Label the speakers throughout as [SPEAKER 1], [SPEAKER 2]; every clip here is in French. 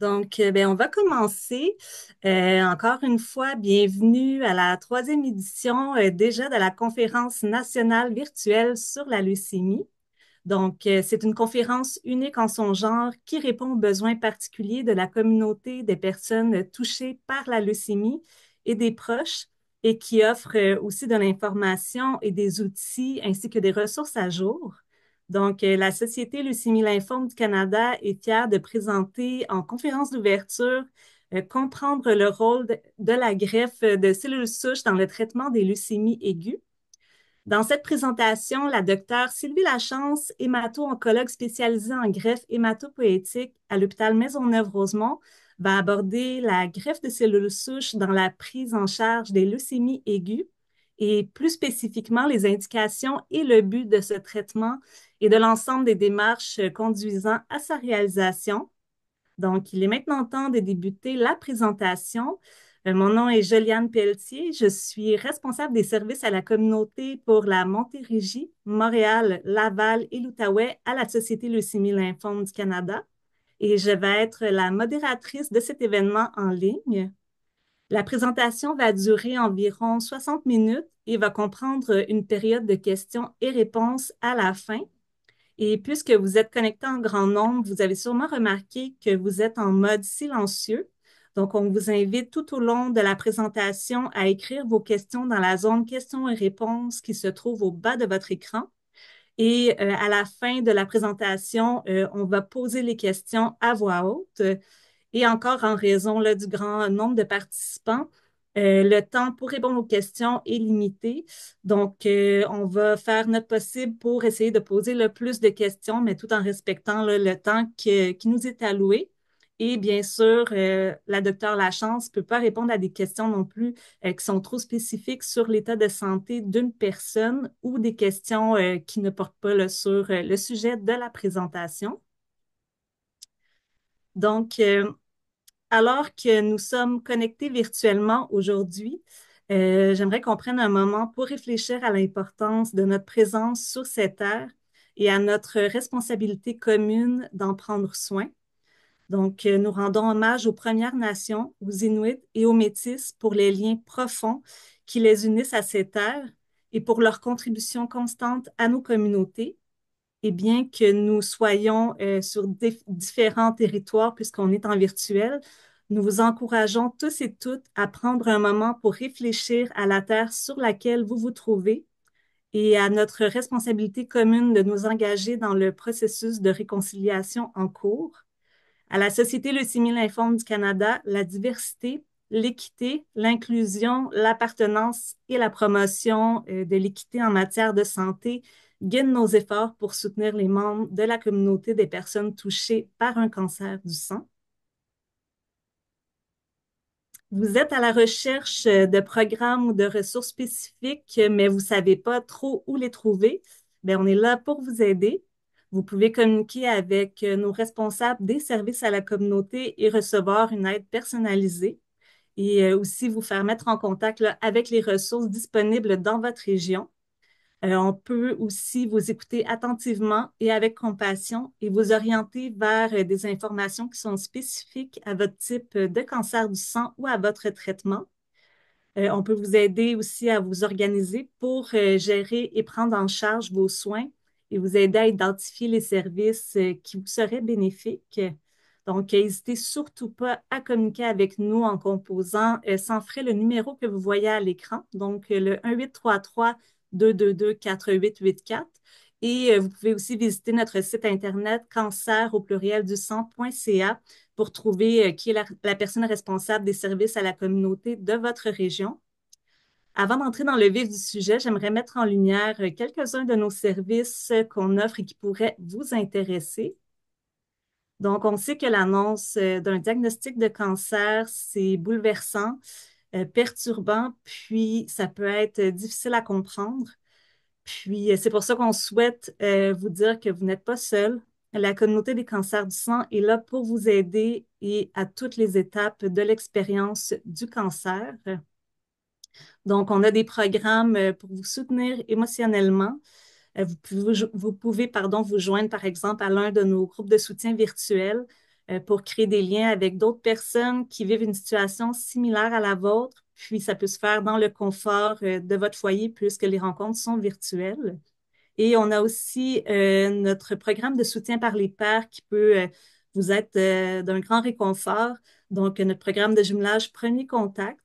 [SPEAKER 1] On va commencer. Encore une fois, bienvenue à la troisième édition déjà de la conférence nationale virtuelle sur la leucémie. C'est une conférence unique en son genre qui répond aux besoins particuliers de la communauté des personnes touchées par la leucémie et des proches et qui offre aussi de l'information et des outils ainsi que des ressources à jour. La Société Leucémie Lymphome du Canada est fière de présenter en conférence d'ouverture comprendre le rôle de la greffe de cellules souches dans le traitement des leucémies aiguës. Dans cette présentation, la docteure Sylvie Lachance, hémato-oncologue spécialisée en greffe hématopoïétique à l'hôpital Maisonneuve-Rosemont, va aborder la greffe de cellules souches dans la prise en charge des leucémies aiguës et plus spécifiquement les indications et le but de ce traitement et de l'ensemble des démarches conduisant à sa réalisation. Il est maintenant temps de débuter la présentation. Mon nom est Joliane Pelletier. Je suis responsable des services à la communauté pour la Montérégie, Montréal, Laval et l'Outaouais à la Société Leucémie Lymphome du Canada. Et je vais être la modératrice de cet événement en ligne. La présentation va durer environ 60 minutes et va comprendre une période de questions et réponses à la fin. Et puisque vous êtes connecté en grand nombre, vous avez sûrement remarqué que vous êtes en mode silencieux. Donc, on vous invite tout au long de la présentation à écrire vos questions dans la zone questions et réponses qui se trouve au bas de votre écran. Et à la fin de la présentation, on va poser les questions à voix haute. Et encore en raison là, du grand nombre de participants, le temps pour répondre aux questions est limité. On va faire notre possible pour essayer de poser le plus de questions, mais tout en respectant là, le temps qui nous est alloué. Et bien sûr, la docteure Lachance ne peut pas répondre à des questions non plus qui sont trop spécifiques sur l'état de santé d'une personne ou des questions qui ne portent pas là, sur le sujet de la présentation. Donc, euh, Alors que nous sommes connectés virtuellement aujourd'hui, j'aimerais qu'on prenne un moment pour réfléchir à l'importance de notre présence sur cette terre et à notre responsabilité commune d'en prendre soin. Nous rendons hommage aux Premières Nations, aux Inuits et aux Métis pour les liens profonds qui les unissent à cette terre et pour leur contribution constante à nos communautés. Et bien que nous soyons sur différents territoires puisqu'on est en virtuel, nous vous encourageons tous et toutes à prendre un moment pour réfléchir à la terre sur laquelle vous vous trouvez et à notre responsabilité commune de nous engager dans le processus de réconciliation en cours. À la Société Leucémie Lymphome du Canada, la diversité, l'équité, l'inclusion, l'appartenance et la promotion de l'équité en matière de santé guident nos efforts pour soutenir les membres de la communauté des personnes touchées par un cancer du sang. Vous êtes à la recherche de programmes ou de ressources spécifiques, mais vous ne savez pas trop où les trouver. Bien, on est là pour vous aider. Vous pouvez communiquer avec nos responsables des services à la communauté et recevoir une aide personnalisée et aussi vous faire mettre en contact là, avec les ressources disponibles dans votre région. On peut aussi vous écouter attentivement et avec compassion et vous orienter vers des informations qui sont spécifiques à votre type de cancer du sang ou à votre traitement. On peut vous aider aussi à vous organiser pour gérer et prendre en charge vos soins et vous aider à identifier les services qui vous seraient bénéfiques. N'hésitez surtout pas à communiquer avec nous en composant sans frais le numéro que vous voyez à l'écran, donc le 1-833-222-4884. Et vous pouvez aussi visiter notre site internet cancer au pluriel du sang.ca pour trouver qui est la personne responsable des services à la communauté de votre région. Avant d'entrer dans le vif du sujet, j'aimerais mettre en lumière quelques-uns de nos services qu'on offre et qui pourraient vous intéresser. On sait que l'annonce d'un diagnostic de cancer, c'est bouleversant, perturbant, puis ça peut être difficile à comprendre. Puis c'est pour ça qu'on souhaite vous dire que vous n'êtes pas seul. La communauté des cancers du sang est là pour vous aider et à toutes les étapes de l'expérience du cancer. On a des programmes pour vous soutenir émotionnellement. Vous pouvez, vous joindre, par exemple, à l'un de nos groupes de soutien virtuels pour créer des liens avec d'autres personnes qui vivent une situation similaire à la vôtre. Puis ça peut se faire dans le confort de votre foyer puisque les rencontres sont virtuelles. Et on a aussi notre programme de soutien par les pairs qui peut vous être d'un grand réconfort. Donc, notre programme de jumelage Premier Contact.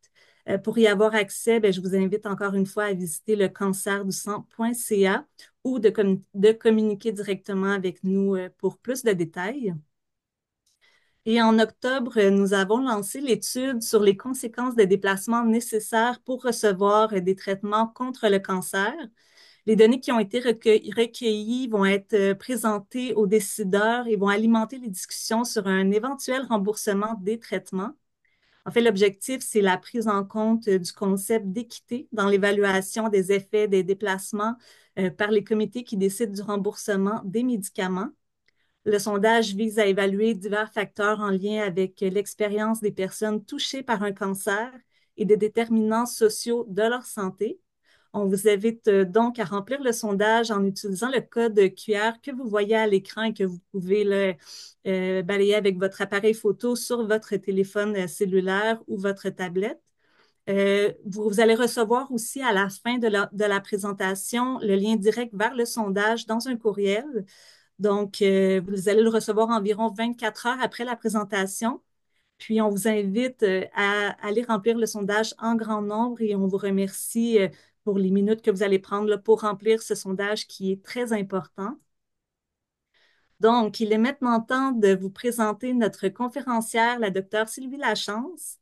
[SPEAKER 1] Pour y avoir accès, ben, je vous invite encore une fois à visiter le cancerducsang.ca ou de communiquer directement avec nous pour plus de détails. Et en octobre, nous avons lancé l'étude sur les conséquences des déplacements nécessaires pour recevoir des traitements contre le cancer. Les données qui ont été recueillies vont être présentées aux décideurs et vont alimenter les discussions sur un éventuel remboursement des traitements. En fait, l'objectif, c'est la prise en compte du concept d'équité dans l'évaluation des effets des déplacements par les comités qui décident du remboursement des médicaments. Le sondage vise à évaluer divers facteurs en lien avec l'expérience des personnes touchées par un cancer et des déterminants sociaux de leur santé. On vous invite donc à remplir le sondage en utilisant le code QR que vous voyez à l'écran et que vous pouvez balayer avec votre appareil photo sur votre téléphone cellulaire ou votre tablette. Vous allez recevoir aussi à la fin de la présentation le lien direct vers le sondage dans un courriel. Donc, vous allez le recevoir environ 24 heures après la présentation. Puis, on vous invite à aller remplir le sondage en grand nombre et on vous remercie pour les minutes que vous allez prendre là, pour remplir ce sondage qui est très important. Donc, il est maintenant temps de vous présenter notre conférencière, la docteure Sylvie Lachance.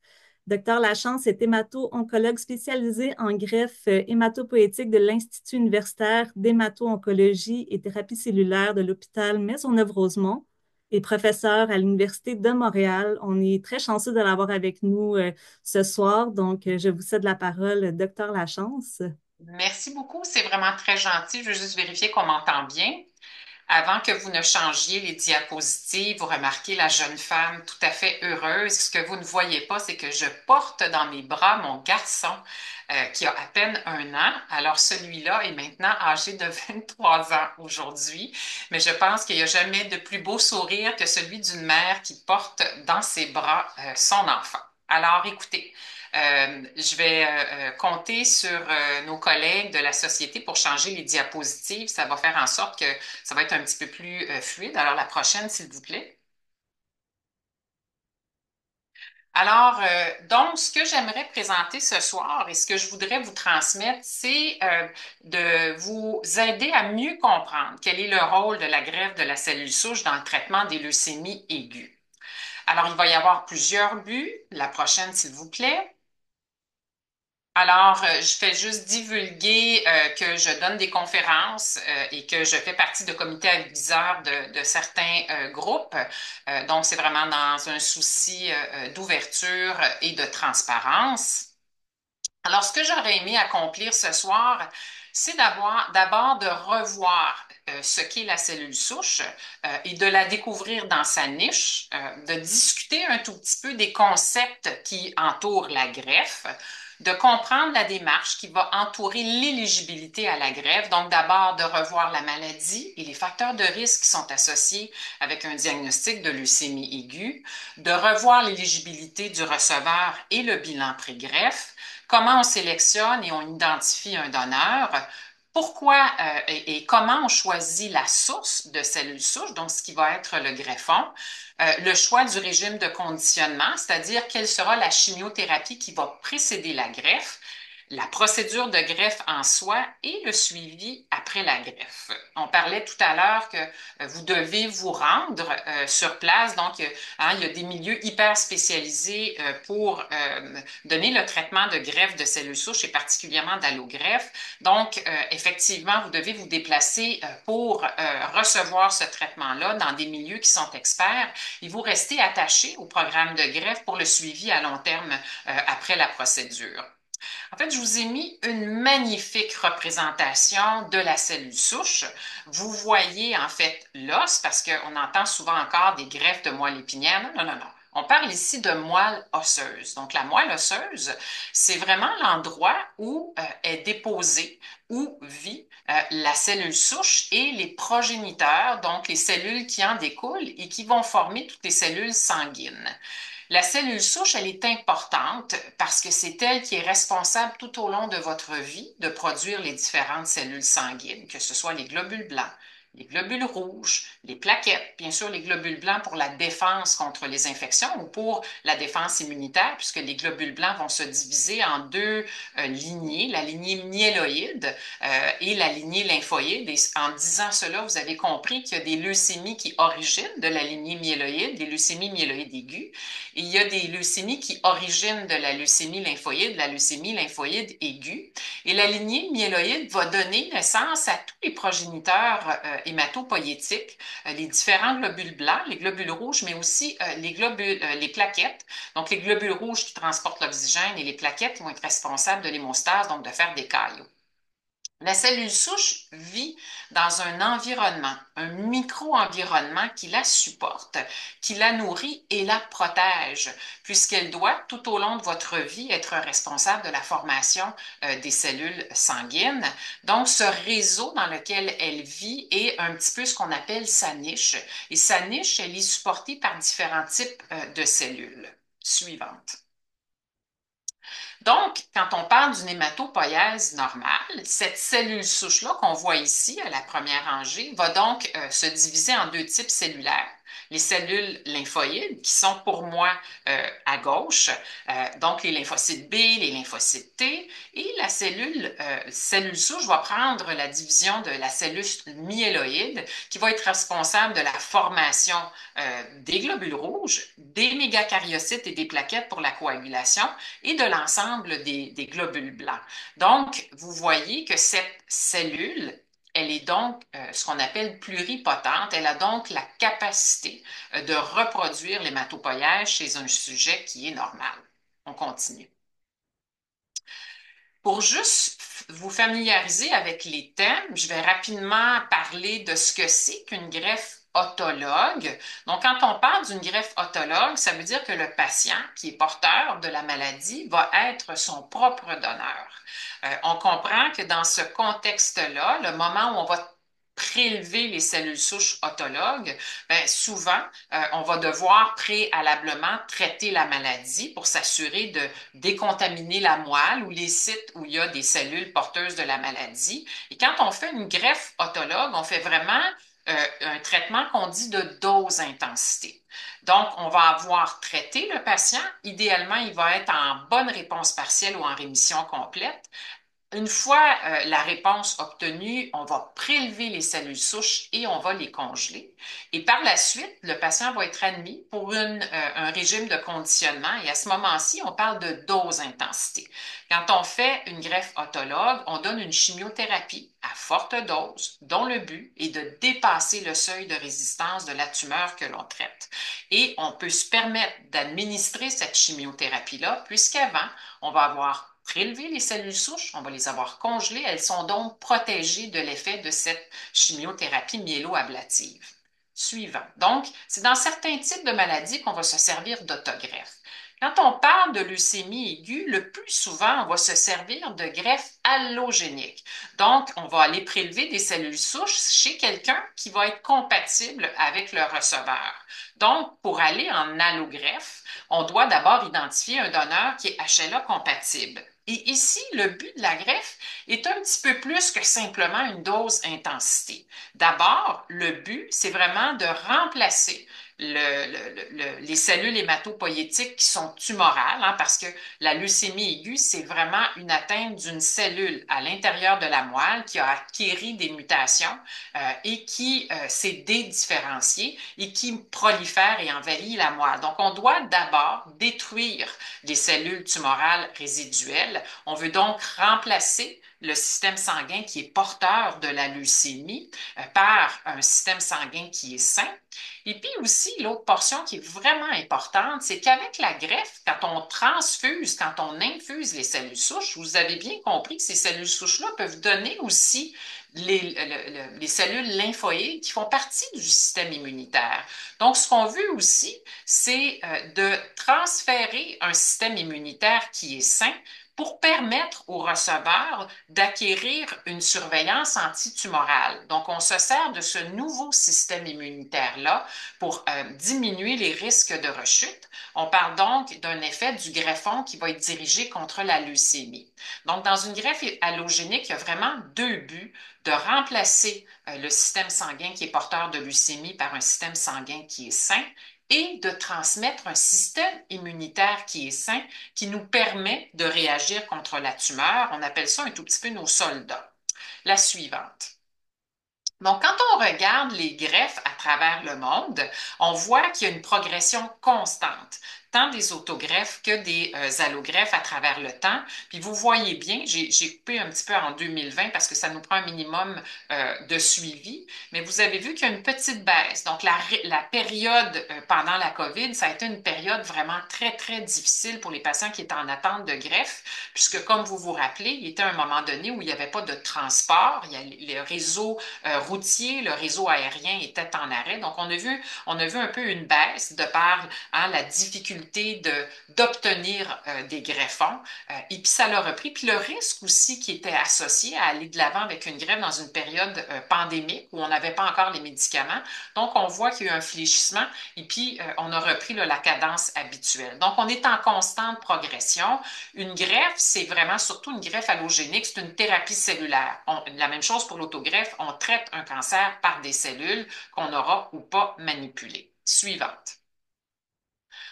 [SPEAKER 1] Docteur Lachance est hémato-oncologue spécialisée en greffe hématopoïétique de l'Institut universitaire d'hémato-oncologie et thérapie cellulaire de l'hôpital Maisonneuve-Rosemont et professeur à l'Université de Montréal. On est très chanceux de l'avoir avec nous ce soir. Donc, je vous cède la parole, docteur Lachance.
[SPEAKER 2] Merci beaucoup, c'est vraiment très gentil. Je veux juste vérifier qu'on m'entend bien. Avant que vous ne changiez les diapositives, vous remarquez la jeune femme tout à fait heureuse. Ce que vous ne voyez pas, c'est que je porte dans mes bras mon garçon qui a à peine 1 an. Alors celui-là est maintenant âgé de 23 ans aujourd'hui, mais je pense qu'il n'y a jamais de plus beau sourire que celui d'une mère qui porte dans ses bras son enfant. Alors écoutez, je vais compter sur nos collègues de la société pour changer les diapositives. Ça va faire en sorte que ça va être un petit peu plus fluide. Alors, la prochaine, s'il vous plaît. Alors, donc, ce que j'aimerais présenter ce soir et ce que je voudrais vous transmettre, c'est de vous aider à mieux comprendre quel est le rôle de la greffe de la cellule souche dans le traitement des leucémies aiguës. Alors, il va y avoir plusieurs buts. La prochaine, s'il vous plaît. Alors, je fais juste divulguer que je donne des conférences et que je fais partie de comités aviseurs de certains groupes. Donc, c'est vraiment dans un souci d'ouverture et de transparence. Alors, ce que j'aurais aimé accomplir ce soir, c'est d'abord de revoir ce qu'est la cellule souche et de la découvrir dans sa niche, de discuter un tout petit peu des concepts qui entourent la greffe, de comprendre la démarche qui va entourer l'éligibilité à la greffe, donc d'abord de revoir la maladie et les facteurs de risque qui sont associés avec un diagnostic de leucémie aiguë, de revoir l'éligibilité du receveur et le bilan pré-greffe, comment on sélectionne et on identifie un donneur, pourquoi et comment on choisit la source de cellules souches, donc ce qui va être le greffon, le choix du régime de conditionnement, c'est-à-dire quelle sera la chimiothérapie qui va précéder la greffe, la procédure de greffe en soi et le suivi après la greffe. On parlait tout à l'heure que vous devez vous rendre sur place, donc il y a des milieux hyper spécialisés pour donner le traitement de greffe de cellules souches et particulièrement d'allogreffe. Donc, effectivement, vous devez vous déplacer pour recevoir ce traitement-là dans des milieux qui sont experts et vous restez attaché au programme de greffe pour le suivi à long terme après la procédure. En fait, je vous ai mis une magnifique représentation de la cellule souche. Vous voyez en fait l'os parce qu'on entend souvent encore des greffes de moelle épinière. Non, non, non, non. On parle ici de moelle osseuse. Donc, la moelle osseuse, c'est vraiment l'endroit où est déposée, où vit la cellule souche et les progéniteurs, donc les cellules qui en découlent et qui vont former toutes les cellules sanguines. La cellule souche, elle est importante parce que c'est elle qui est responsable tout au long de votre vie de produire les différentes cellules sanguines, que ce soit les globules blancs, les globules rouges, les plaquettes, bien sûr les globules blancs pour la défense contre les infections ou pour la défense immunitaire, puisque les globules blancs vont se diviser en deux lignées, la lignée myéloïde et la lignée lymphoïde. Et en disant cela, vous avez compris qu'il y a des leucémies qui originent de la lignée myéloïde, des leucémies myéloïdes aiguës, et il y a des leucémies qui originent de la leucémie lymphoïde aiguë. Et la lignée myéloïde va donner naissance à tous les progéniteurs hématopoïétiques, les différents globules blancs, les globules rouges, mais aussi les plaquettes. Donc, les globules rouges qui transportent l'oxygène et les plaquettes qui vont être responsables de l'hémostase, donc de faire des caillots. La cellule souche vit dans un environnement, un micro-environnement qui la supporte, qui la nourrit et la protège, puisqu'elle doit, tout au long de votre vie, être responsable de la formation des cellules sanguines. Donc, ce réseau dans lequel elle vit est un petit peu ce qu'on appelle sa niche. Et sa niche, elle est supportée par différents types de cellules suivantes. Donc, quand on parle d'une hématopoïèse normale, cette cellule souche-là qu'on voit ici à la première rangée va donc se diviser en deux types cellulaires. Les cellules lymphoïdes, qui sont pour moi à gauche, donc les lymphocytes B, les lymphocytes T, et la cellule souche va prendre la division de la cellule myéloïde, qui va être responsable de la formation des globules rouges, des mégacaryocytes et des plaquettes pour la coagulation, et de l'ensemble des globules blancs. Donc, vous voyez que cette cellule, elle est donc ce qu'on appelle pluripotente. Elle a donc la capacité de reproduire l'hématopoïèse chez un sujet qui est normal. On continue. Pour juste vous familiariser avec les thèmes, je vais rapidement parler de ce que c'est qu'une greffe autologue. Donc, quand on parle d'une greffe autologue, ça veut dire que le patient qui est porteur de la maladie va être son propre donneur. On comprend que dans ce contexte-là, le moment où on va prélever les cellules souches autologues, bien, souvent, on va devoir préalablement traiter la maladie pour s'assurer de décontaminer la moelle ou les sites où il y a des cellules porteuses de la maladie. Et quand on fait une greffe autologue, on fait vraiment un traitement qu'on dit de dose intensité. Donc, on va avoir traité le patient. Idéalement, il va être en bonne réponse partielle ou en rémission complète. Une fois la réponse obtenue, on va prélever les cellules souches et on va les congeler. Et par la suite, le patient va être admis pour un régime de conditionnement. Et à ce moment-ci, on parle de dose intensité. Quand on fait une greffe autologue, on donne une chimiothérapie à forte dose, dont le but est de dépasser le seuil de résistance de la tumeur que l'on traite. Et on peut se permettre d'administrer cette chimiothérapie-là, puisqu'avant, on va avoir prélever les cellules souches, on va les avoir congelées, elles sont donc protégées de l'effet de cette chimiothérapie myéloablative. Suivant. Donc, c'est dans certains types de maladies qu'on va se servir d'autogreffe. Quand on parle de leucémie aiguë, le plus souvent, on va se servir de greffe allogénique. Donc, on va aller prélever des cellules souches chez quelqu'un qui va être compatible avec le receveur. Donc, pour aller en allogreffe, on doit d'abord identifier un donneur qui est HLA compatible. Et ici, le but de la greffe est un petit peu plus que simplement une dose intensité. D'abord, le but, c'est vraiment de remplacer les cellules hématopoïétiques qui sont tumorales, hein, parce que la leucémie aiguë, c'est vraiment une atteinte d'une cellule à l'intérieur de la moelle qui a acquéri des mutations et qui s'est dédifférenciée et qui prolifère et envahit la moelle. Donc, on doit d'abord détruire les cellules tumorales résiduelles. On veut donc remplacer le système sanguin qui est porteur de la leucémie par un système sanguin qui est sain. Et puis aussi, l'autre portion qui est vraiment importante, c'est qu'avec la greffe, quand on transfuse, quand on infuse les cellules souches, vous avez bien compris que ces cellules souches-là peuvent donner aussi les cellules lymphoïdes qui font partie du système immunitaire. Donc, ce qu'on veut aussi, c'est de transférer un système immunitaire qui est sain pour permettre au receveur d'acquérir une surveillance antitumorale. Donc, on se sert de ce nouveau système immunitaire-là pour diminuer les risques de rechute. On parle donc d'un effet du greffon qui va être dirigé contre la leucémie. Donc, dans une greffe allogénique, il y a vraiment deux buts de remplacer le système sanguin qui est porteur de leucémie par un système sanguin qui est sain et de transmettre un système immunitaire qui est sain, qui nous permet de réagir contre la tumeur. On appelle ça un tout petit peu nos soldats. La suivante. Donc, quand on regarde les greffes à travers le monde, on voit qu'il y a une progression constante, tant des autogreffes que des allogreffes à travers le temps. Puis vous voyez bien, j'ai coupé un petit peu en 2020 parce que ça nous prend un minimum de suivi, mais vous avez vu qu'il y a une petite baisse. Donc, la période pendant la COVID, ça a été une période vraiment très, très difficile pour les patients qui étaient en attente de greffe, puisque comme vous vous rappelez, il était un moment donné où il n'y avait pas de transport, il y a les réseaux routier, le réseau aérien était en arrêt. Donc, on a vu un peu une baisse de par la difficulté d'obtenir des greffons. Et puis, ça l'a repris. Puis, le risque aussi qui était associé à aller de l'avant avec une greffe dans une période pandémique où on n'avait pas encore les médicaments. Donc, on voit qu'il y a eu un fléchissement et puis on a repris là, la cadence habituelle. Donc, on est en constante progression. Une greffe, c'est vraiment surtout une greffe allogénique, c'est une thérapie cellulaire. La même chose pour l'autogreffe, on traite un cancer par des cellules qu'on aura ou pas manipulées. Suivante.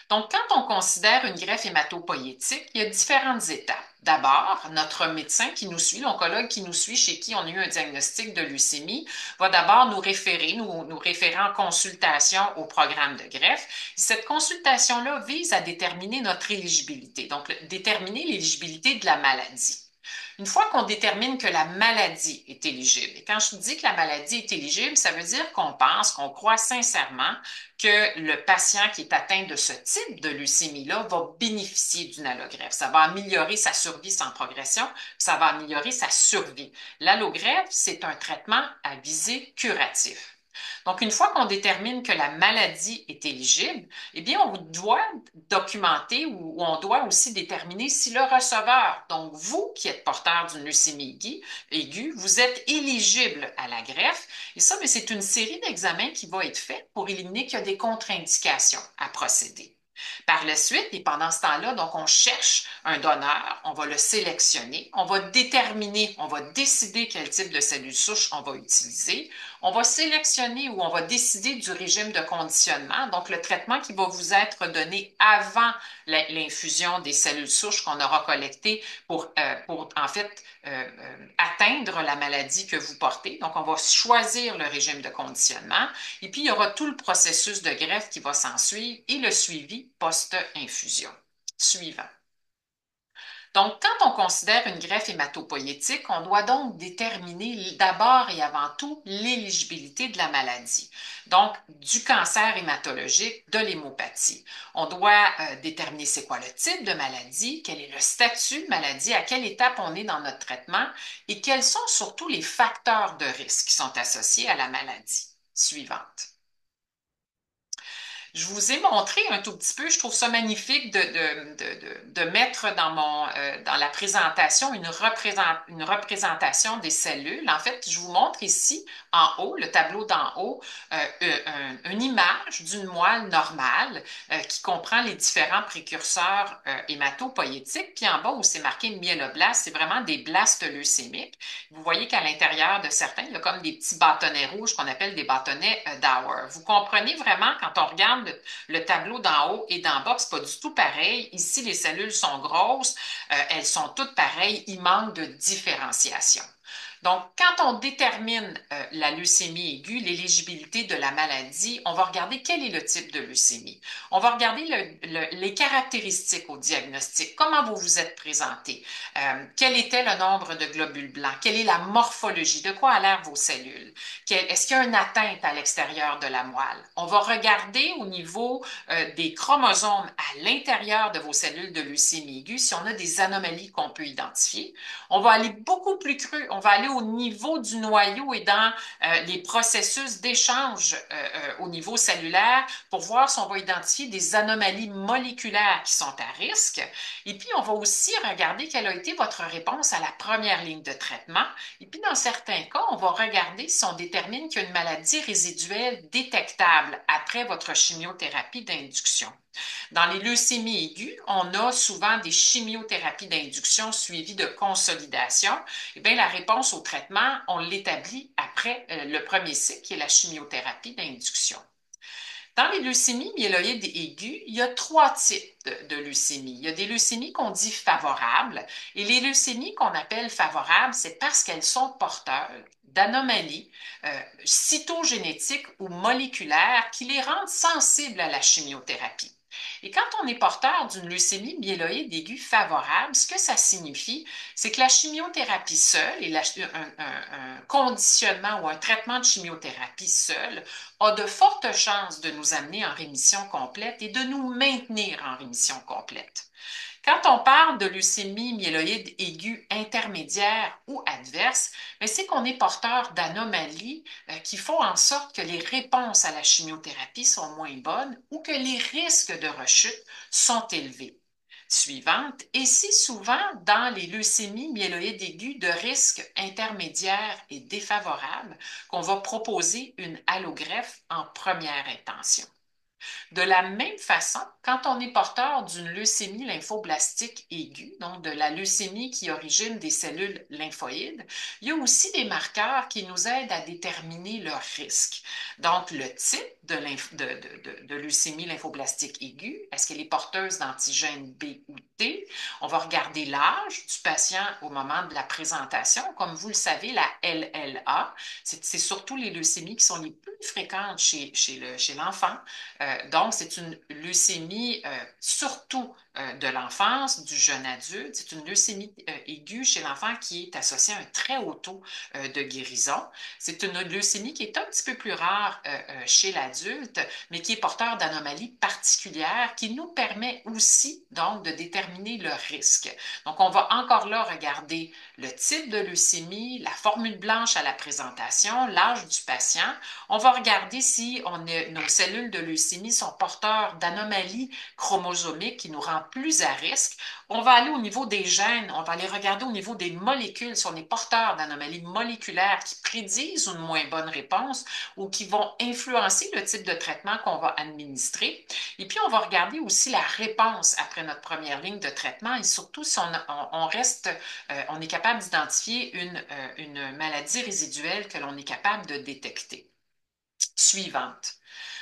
[SPEAKER 2] Donc, quand on considère une greffe hématopoïétique, il y a différentes étapes. D'abord, notre médecin qui nous suit, l'oncologue qui nous suit, chez qui on a eu un diagnostic de leucémie, va d'abord nous référer, nous référer en consultation au programme de greffe. Cette consultation-là vise à déterminer notre éligibilité, donc déterminer l'éligibilité de la maladie. Une fois qu'on détermine que la maladie est éligible, et quand je dis que la maladie est éligible, ça veut dire qu'on pense, qu'on croit sincèrement que le patient qui est atteint de ce type de leucémie-là va bénéficier d'une allogreffe. Ça va améliorer sa survie sans progression, ça va améliorer sa survie. L'allogreffe, c'est un traitement à visée curatif. Donc, une fois qu'on détermine que la maladie est éligible, eh bien, on doit documenter ou on doit aussi déterminer si le receveur, donc vous qui êtes porteur d'une leucémie aiguë, vous êtes éligible à la greffe. Et ça, c'est une série d'examens qui va être faite pour éliminer qu'il y a des contre-indications à procéder. Par la suite, et pendant ce temps-là, donc on cherche un donneur, on va le sélectionner, on va déterminer, on va décider quel type de cellules souches on va utiliser, on va sélectionner ou on va décider du régime de conditionnement, donc le traitement qui va vous être donné avant l'infusion des cellules souches qu'on aura collectées pour en fait atteindre la maladie que vous portez. Donc, on va choisir le régime de conditionnement et puis il y aura tout le processus de greffe qui va s'ensuivre et le suivi post-infusion. Suivant. Donc, quand on considère une greffe hématopoïétique, on doit donc déterminer d'abord et avant tout l'éligibilité de la maladie, donc du cancer hématologique, de l'hémopathie. On doit déterminer c'est quoi le type de maladie, quel est le statut de maladie, à quelle étape on est dans notre traitement et quels sont surtout les facteurs de risque qui sont associés à la maladie. Suivante. Je vous ai montré un tout petit peu, je trouve ça magnifique de mettre dans la présentation une représentation des cellules. En fait, je vous montre ici, en haut, le tableau d'en haut, une image d'une moelle normale qui comprend les différents précurseurs hématopoïétiques. Puis en bas, où c'est marqué myéloblastes, c'est vraiment des blastes leucémiques. Vous voyez qu'à l'intérieur de certains, il y a comme des petits bâtonnets rouges qu'on appelle des bâtonnets Dower. Vous comprenez vraiment quand on regarde le tableau d'en haut et d'en bas, c'est pas du tout pareil. Ici, les cellules sont grosses, elles sont toutes pareilles, il manque de différenciation. Donc, quand on détermine la leucémie aiguë, l'éligibilité de la maladie, on va regarder quel est le type de leucémie. On va regarder les caractéristiques au diagnostic, comment vous vous êtes présenté, quel était le nombre de globules blancs, quelle est la morphologie, de quoi a l'air vos cellules, est-ce qu'il y a une atteinte à l'extérieur de la moelle. On va regarder au niveau des chromosomes à l'intérieur de vos cellules de leucémie aiguë si on a des anomalies qu'on peut identifier. On va aller beaucoup plus cru, on va aller au niveau du noyau et dans les processus d'échange au niveau cellulaire pour voir si on va identifier des anomalies moléculaires qui sont à risque. Et puis, on va aussi regarder quelle a été votre réponse à la première ligne de traitement. Et puis, dans certains cas, on va regarder si on détermine qu'il y a une maladie résiduelle détectable après votre chimiothérapie d'induction. Dans les leucémies aiguës, on a souvent des chimiothérapies d'induction suivies de consolidation. Eh bien, la réponse au traitement, on l'établit après le premier cycle, qui est la chimiothérapie d'induction. Dans les leucémies myéloïdes aiguës, il y a trois types de leucémies. Il y a des leucémies qu'on dit favorables et les leucémies qu'on appelle favorables, c'est parce qu'elles sont porteurs d'anomalies cytogénétiques ou moléculaires qui les rendent sensibles à la chimiothérapie. Et quand on est porteur d'une leucémie myéloïde aiguë favorable, ce que ça signifie, c'est que la chimiothérapie seule et un conditionnement ou un traitement de chimiothérapie seul a de fortes chances de nous amener en rémission complète et de nous maintenir en rémission complète. Quand on parle de leucémie myéloïde aiguë intermédiaire ou adverse, c'est qu'on est porteur d'anomalies qui font en sorte que les réponses à la chimiothérapie sont moins bonnes ou que les risques de rechute sont élevés. Suivante, et c'est souvent dans les leucémies myéloïdes aiguës de risque intermédiaire et défavorable qu'on va proposer une allogreffe en première intention. De la même façon, quand on est porteur d'une leucémie lymphoblastique aiguë, donc de la leucémie qui origine des cellules lymphoïdes, il y a aussi des marqueurs qui nous aident à déterminer leur risque. Donc, le type de leucémie lymphoblastique aiguë, est-ce qu'elle est porteuse d'antigène B ou T? On va regarder l'âge du patient au moment de la présentation. Comme vous le savez, la LLA, c'est surtout les leucémies qui sont les plus fréquentes chez l'enfant. Donc, c'est une leucémie surtout de l'enfance, du jeune adulte. C'est une leucémie aiguë chez l'enfant qui est associée à un très haut taux de guérison. C'est une leucémie qui est un petit peu plus rare chez l'adulte, mais qui est porteur d'anomalies particulières qui nous permet aussi donc de déterminer le risque. Donc, on va encore là regarder le type de leucémie, la formule blanche à la présentation, l'âge du patient. On va regarder si nos cellules de leucémie sont porteurs d'anomalies chromosomiques qui nous rendent plus à risque. On va aller au niveau des gènes, on va aller regarder au niveau des molécules si on est porteur d'anomalies moléculaires qui prédisent une moins bonne réponse ou qui vont influencer le type de traitement qu'on va administrer. Et puis, on va regarder aussi la réponse après notre première ligne de traitement et surtout si on est capable d'identifier une maladie résiduelle que l'on est capable de détecter. Suivante.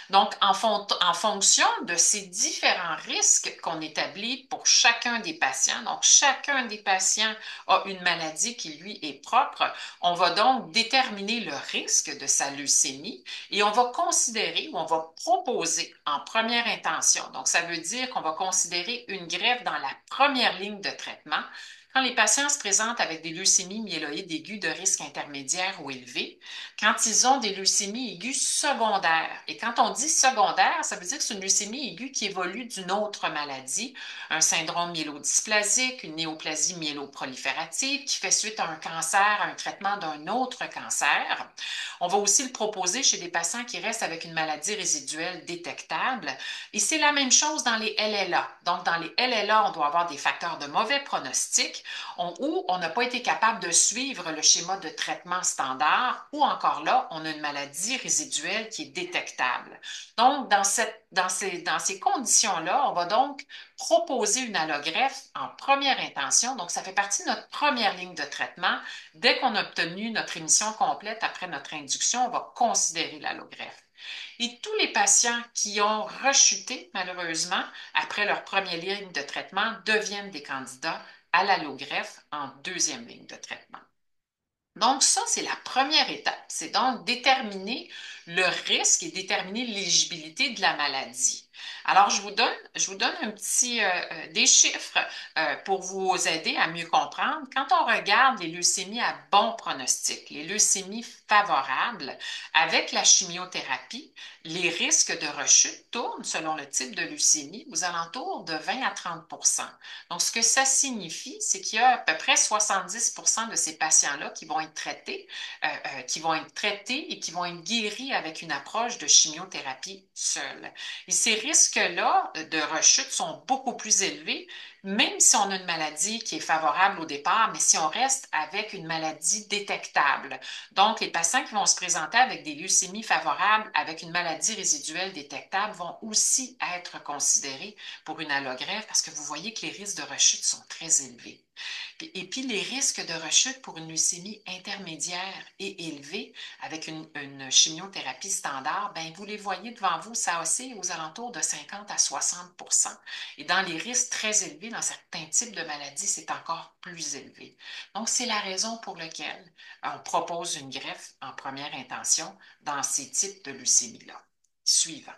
[SPEAKER 2] Donc, en fonction de ces différents risques qu'on établit pour chacun des patients, donc chacun des patients a une maladie qui lui est propre, on va donc déterminer le risque de sa leucémie et on va considérer ou on va proposer en première intention. Donc, ça veut dire qu'on va considérer une greffe dans la première ligne de traitement quand les patients se présentent avec des leucémies myéloïdes aiguës de risque intermédiaire ou élevé, quand ils ont des leucémies aiguës secondaires. Et quand on dit secondaire, ça veut dire que c'est une leucémie aiguë qui évolue d'une autre maladie, un syndrome myélodysplasique, une néoplasie myéloproliférative qui fait suite à un cancer, à un traitement d'un autre cancer. On va aussi le proposer chez des patients qui restent avec une maladie résiduelle détectable. Et c'est la même chose dans les LLA. Donc, dans les LLA, on doit avoir des facteurs de mauvais pronostic où on n'a pas été capable de suivre le schéma de traitement standard, ou encore là, on a une maladie résiduelle qui est détectable. Donc, dans ces conditions-là, on va donc proposer une allogreffe en première intention. Donc, ça fait partie de notre première ligne de traitement. Dès qu'on a obtenu notre rémission complète après notre induction, on va considérer l'allogreffe. Et tous les patients qui ont rechuté, malheureusement, après leur première ligne de traitement, deviennent des candidats à l'allogreffe en deuxième ligne de traitement. Donc, ça, c'est la première étape. C'est donc déterminer le risque et déterminer l'éligibilité de la maladie. Alors, je vous donne des chiffres pour vous aider à mieux comprendre. Quand on regarde les leucémies à bon pronostic, les leucémies favorables, avec la chimiothérapie, les risques de rechute tournent, selon le type de leucémie, aux alentours de 20 à 30. Donc, ce que ça signifie, c'est qu'il y a à peu près 70 de ces patients-là qui vont être traités et qui vont être guéris avec une approche de chimiothérapie seule. Et ces risques-là de rechute sont beaucoup plus élevés, même si on a une maladie qui est favorable au départ, mais si on reste avec une maladie détectable. Donc, les patients qui vont se présenter avec des leucémies favorables, avec une maladie résiduelle détectable, vont aussi être considérés pour une allogreffe parce que vous voyez que les risques de rechute sont très élevés. Et puis, les risques de rechute pour une leucémie intermédiaire et élevée avec une chimiothérapie standard, ben, vous les voyez devant vous, ça oscille aux alentours de 50 à 60. Et dans les risques très élevés, dans certains types de maladies, c'est encore plus élevé. Donc, c'est la raison pour laquelle on propose une greffe en première intention dans ces types de leucémie-là. Suivant.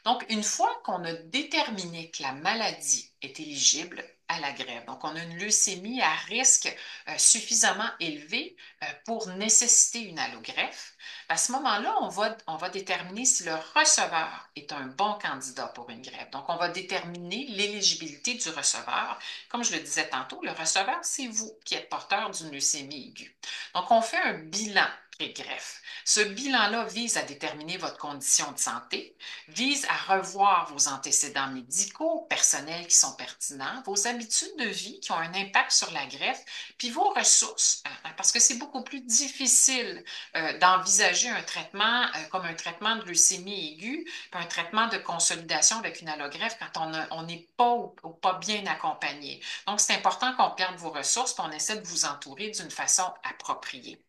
[SPEAKER 2] Donc, une fois qu'on a déterminé que la maladie est éligible à la greffe, donc on a une leucémie à risque suffisamment élevé pour nécessiter une allogreffe, à ce moment-là, on va déterminer si le receveur est un bon candidat pour une greffe. Donc, on va déterminer l'éligibilité du receveur. Comme je le disais tantôt, le receveur, c'est vous qui êtes porteur d'une leucémie aiguë. Donc, on fait un bilan pré-greffe. Ce bilan-là vise à déterminer votre condition de santé, vise à revoir vos antécédents médicaux, personnels qui sont pertinents, vos habitudes de vie qui ont un impact sur la greffe, puis vos ressources, parce que c'est beaucoup plus difficile d'envisager un traitement comme un traitement de leucémie aiguë, puis un traitement de consolidation avec une allogreffe quand on n'est pas ou pas bien accompagné. Donc, c'est important qu'on regarde vos ressources, puis on essaie de vous entourer d'une façon appropriée.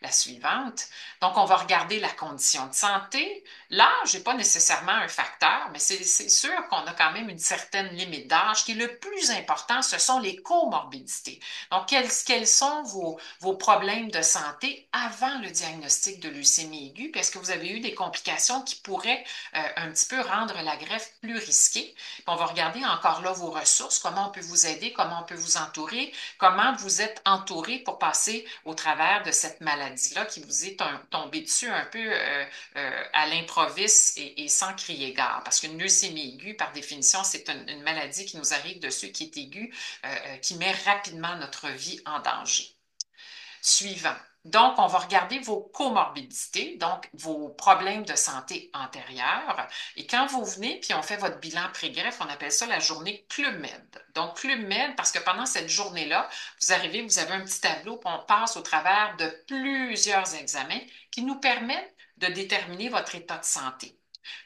[SPEAKER 2] La suivante. Donc, on va regarder la condition de santé. L'âge n'est pas nécessairement un facteur, mais c'est sûr qu'on a quand même une certaine limite d'âge. Qui est le plus important, ce sont les comorbidités. Donc, quels sont vos problèmes de santé avant le diagnostic de leucémie aiguë? Puis est-ce que vous avez eu des complications qui pourraient un petit peu rendre la greffe plus risquée? Puis on va regarder encore là vos ressources, comment on peut vous aider, comment on peut vous entourer, comment vous êtes entouré pour passer au travers de cette maladie-là qui vous est tombée dessus un peu à l'improviste et sans crier gare. Parce qu'une leucémie aiguë, par définition, c'est une maladie qui nous arrive dessus, qui est aiguë, qui met rapidement notre vie en danger. Suivant. Donc, on va regarder vos comorbidités, donc vos problèmes de santé antérieurs. Et quand vous venez, puis on fait votre bilan pré-greffe, on appelle ça la journée Club Med. Donc, Club Med, parce que pendant cette journée-là, vous arrivez, vous avez un petit tableau, puis on passe au travers de plusieurs examens qui nous permettent de déterminer votre état de santé.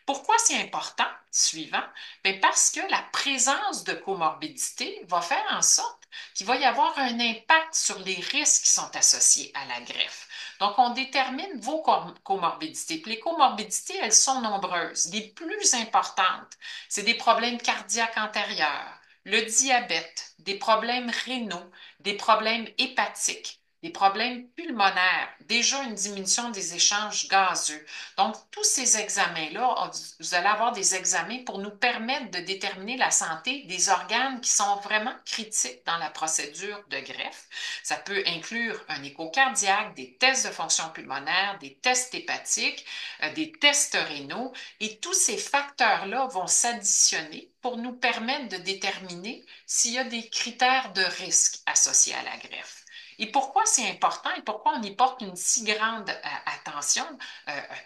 [SPEAKER 2] Pourquoi c'est important? Suivant, bien parce que la présence de comorbidité va faire en sorte qu'il va y avoir un impact sur les risques qui sont associés à la greffe. Donc, on détermine vos comorbidités. Puis les comorbidités, elles sont nombreuses. Les plus importantes, c'est des problèmes cardiaques antérieurs, le diabète, des problèmes rénaux, des problèmes hépatiques, des problèmes pulmonaires, déjà une diminution des échanges gazeux. Donc, tous ces examens-là, vous allez avoir des examens pour nous permettre de déterminer la santé des organes qui sont vraiment critiques dans la procédure de greffe. Ça peut inclure un écho cardiaque, des tests de fonction pulmonaire, des tests hépatiques, des tests rénaux, et tous ces facteurs-là vont s'additionner pour nous permettre de déterminer s'il y a des critères de risque associés à la greffe. Et pourquoi c'est important et pourquoi on y porte une si grande attention?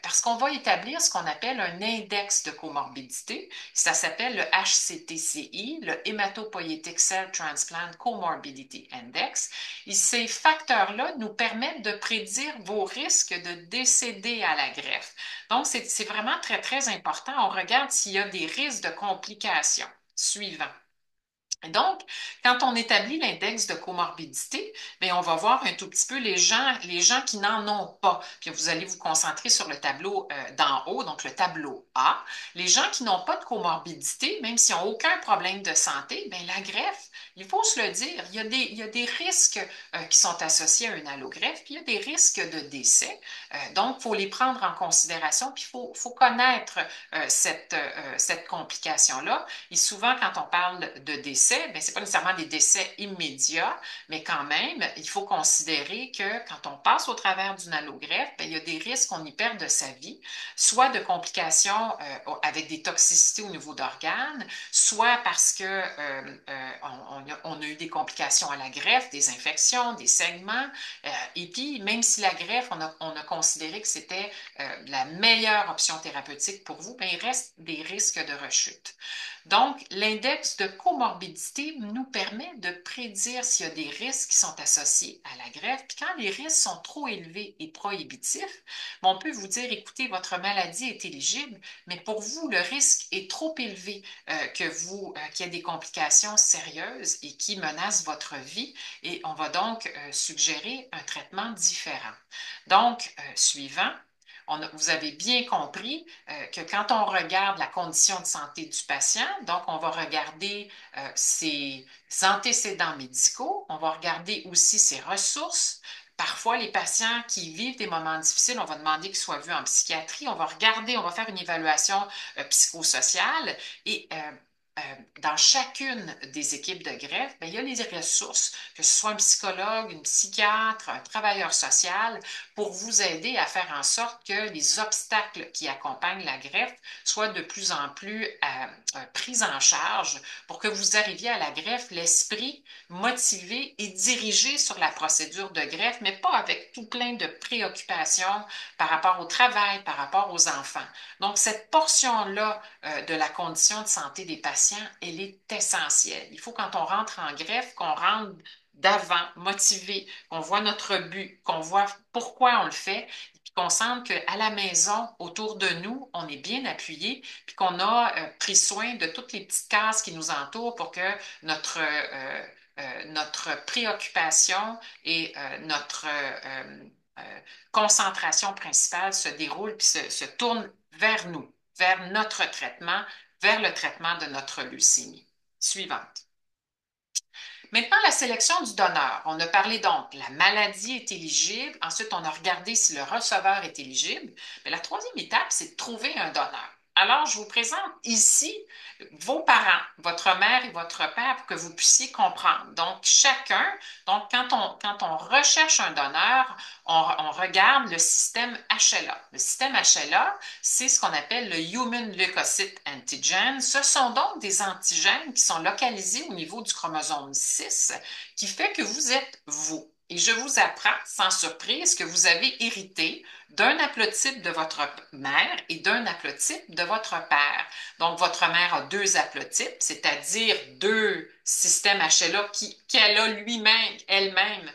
[SPEAKER 2] Parce qu'on va établir ce qu'on appelle un index de comorbidité. Ça s'appelle le HCTCI, le Hematopoietic Cell Transplant Comorbidity Index. Et ces facteurs-là nous permettent de prédire vos risques de décéder à la greffe. Donc, c'est vraiment très, très important. On regarde s'il y a des risques de complications. Suivant. Et donc, quand on établit l'index de comorbidité, bien, on va voir un tout petit peu les gens qui n'en ont pas. Puis vous allez vous concentrer sur le tableau d'en haut, donc le tableau A. Les gens qui n'ont pas de comorbidité, même s'ils n'ont aucun problème de santé, bien, la greffe, il faut se le dire, il y a des risques qui sont associés à une allogreffe, puis il y a des risques de décès. Donc, il faut les prendre en considération, puis faut connaître cette complication-là. Et souvent, quand on parle de décès, ben, ce n'est pas nécessairement des décès immédiats, mais quand même, il faut considérer que quand on passe au travers d'une allogreffe, ben, il y a des risques qu'on y perde de sa vie, soit de complications avec des toxicités au niveau d'organes, soit parce que on a eu des complications à la greffe, des infections, des saignements, et puis même si la greffe, on a considéré que c'était la meilleure option thérapeutique pour vous, ben, il reste des risques de rechute. Donc, l'index de comorbidité nous permet de prédire s'il y a des risques qui sont associés à la greffe. Puis quand les risques sont trop élevés et prohibitifs, on peut vous dire, écoutez, votre maladie est éligible, mais pour vous, le risque est trop élevé qu'il y ait des complications sérieuses et qui menacent votre vie. Et on va donc suggérer un traitement différent. Donc, suivant, vous avez bien compris que quand on regarde la condition de santé du patient, donc on va regarder ses antécédents médicaux, on va regarder aussi ses ressources. Parfois, les patients qui vivent des moments difficiles, on va demander qu'ils soient vus en psychiatrie, on va regarder, on va faire une évaluation psychosociale et dans chacune des équipes de greffe, bien, il y a les ressources, que ce soit un psychologue, une psychiatre, un travailleur social, pour vous aider à faire en sorte que les obstacles qui accompagnent la greffe soient de plus en plus pris en charge pour que vous arriviez à la greffe l'esprit motivé et dirigé sur la procédure de greffe, mais pas avec tout plein de préoccupations par rapport au travail, par rapport aux enfants. Donc, cette portion-là de la condition de santé des patients, elle est essentielle. Il faut, quand on rentre en greffe, qu'on rentre d'avant, motivé, qu'on voit notre but, qu'on voit pourquoi on le fait, puis qu'on sente qu'à la maison, autour de nous, on est bien appuyé, puis qu'on a pris soin de toutes les petites cases qui nous entourent pour que notre préoccupation et notre concentration principale se déroule puis se tourne vers nous, vers notre traitement, vers le traitement de notre leucémie. Suivante. Maintenant, la sélection du donneur. On a parlé donc, la maladie est éligible. Ensuite, on a regardé si le receveur est éligible. Mais la troisième étape, c'est de trouver un donneur. Alors, je vous présente ici vos parents, votre mère et votre père, pour que vous puissiez comprendre. Donc, chacun, donc quand on recherche un donneur, on regarde le système HLA. Le système HLA, c'est ce qu'on appelle le Human Leukocyte Antigen. Ce sont donc des antigènes qui sont localisés au niveau du chromosome 6, qui fait que vous êtes vous. Et je vous apprends, sans surprise, que vous avez hérité d'un haplotype de votre mère et d'un haplotype de votre père. Donc, votre mère a deux haplotypes, c'est-à-dire deux systèmes HLA qu'elle a lui-même, elle-même,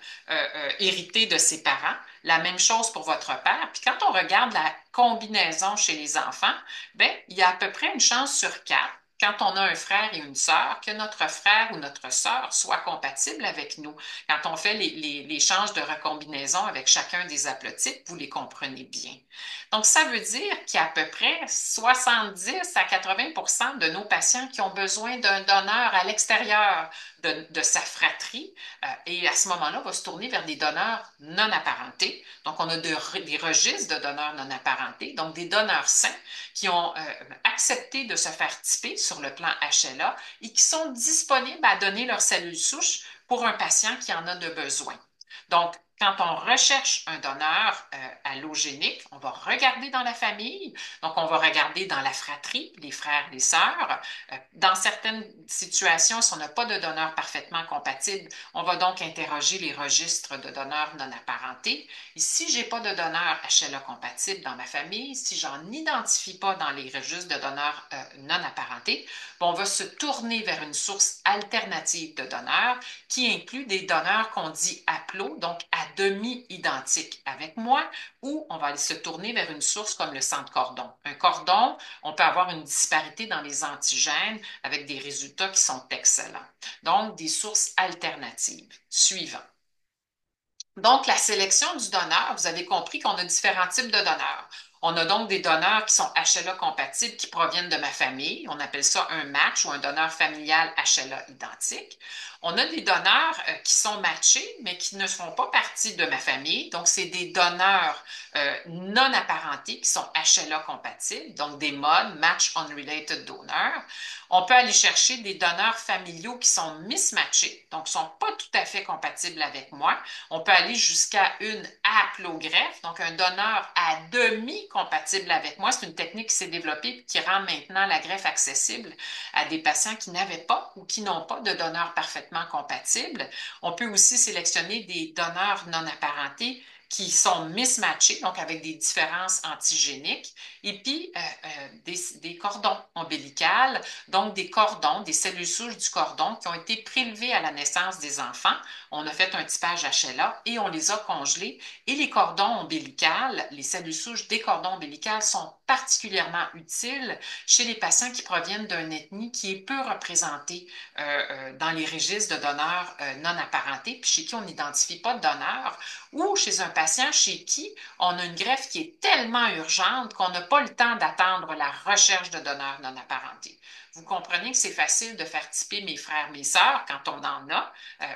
[SPEAKER 2] hérité de ses parents. La même chose pour votre père. Puis quand on regarde la combinaison chez les enfants, ben, il y a à peu près une chance sur quatre, quand on a un frère et une sœur, que notre frère ou notre sœur soit compatible avec nous. Quand on fait l'échange de recombinaison avec chacun des haplotypes, vous les comprenez bien. Donc, ça veut dire qu'il y a à peu près 70 à 80 de nos patients qui ont besoin d'un donneur à l'extérieur de sa fratrie. Et à ce moment-là, on va se tourner vers des donneurs non apparentés. Donc, on a des registres de donneurs non apparentés, donc des donneurs sains qui ont accepté de se faire typer sur le plan HLA et qui sont disponibles à donner leurs cellules souches pour un patient qui en a de besoin. Donc, quand on recherche un donneur allogénique, on va regarder dans la famille, donc on va regarder dans la fratrie, les frères, les sœurs. Dans certaines situations, si on n'a pas de donneur parfaitement compatible, on va donc interroger les registres de donneurs non apparentés. Et si je n'ai pas de donneur HLA compatible dans ma famille, si j'en identifie pas dans les registres de donneurs non apparentés, on va se tourner vers une source alternative de donneurs qui inclut des donneurs qu'on dit haplo, donc à demi identiques avec moi ou on va aller se tourner vers une source comme le sang de cordon. Un cordon, on peut avoir une disparité dans les antigènes avec des résultats qui sont excellents. Donc, des sources alternatives. Suivant. Donc, la sélection du donneur, vous avez compris qu'on a différents types de donneurs. On a donc des donneurs qui sont HLA compatibles qui proviennent de ma famille. On appelle ça un match ou un donneur familial HLA identique. On a des donneurs qui sont matchés, mais qui ne font pas partie de ma famille. Donc, c'est des donneurs non apparentés qui sont HLA compatibles, donc des MUD, Match Unrelated Donor. On peut aller chercher des donneurs familiaux qui sont mismatchés, donc qui ne sont pas tout à fait compatibles avec moi. On peut aller jusqu'à une haplogreffe, donc un donneur à demi compatible avec moi. C'est une technique qui s'est développée et qui rend maintenant la greffe accessible à des patients qui n'avaient pas ou qui n'ont pas de donneur parfaitement compatible. On peut aussi sélectionner des donneurs non apparentés qui sont mismatchés, donc avec des différences antigéniques, et puis des cordons ombilicales, donc des cordons, des cellules souches du cordon qui ont été prélevées à la naissance des enfants. On a fait un typage HLA et on les a congelés. Et les cordons ombilicales, les cellules souches des cordons ombilicales sont particulièrement utiles chez les patients qui proviennent d'une ethnie qui est peu représentée dans les registres de donneurs non apparentés, puis chez qui on n'identifie pas de donneur, ou chez un patient chez qui on a une greffe qui est tellement urgente qu'on n'a pas le temps d'attendre la recherche de donneurs non apparentés. Vous comprenez que c'est facile de faire typer mes frères, mes sœurs quand on en a,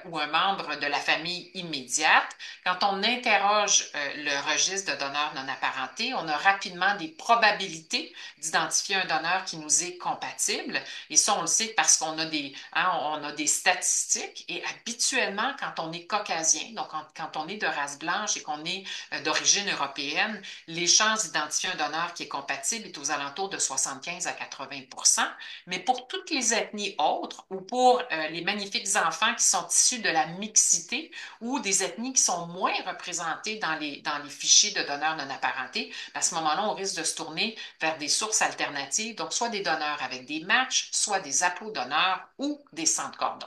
[SPEAKER 2] ou un membre de la famille immédiate. Quand on interroge le registre de donneurs non apparentés, on a rapidement des probabilités d'identifier un donneur qui nous est compatible. Et ça, on le sait parce qu'on a on a des statistiques. Et habituellement, quand on est caucasien, donc quand on est de race blanche et qu'on est d'origine européenne, les chances d'identifier un donneur qui est compatible est aux alentours de 75 à 80. Mais pour toutes les ethnies autres ou pour les magnifiques enfants qui sont issus de la mixité ou des ethnies qui sont moins représentées dans les fichiers de donneurs non apparentés, à ce moment-là, on risque de se tourner vers des sources alternatives, donc soit des donneurs avec des matchs, soit des applaudonneurs ou des centres cordons.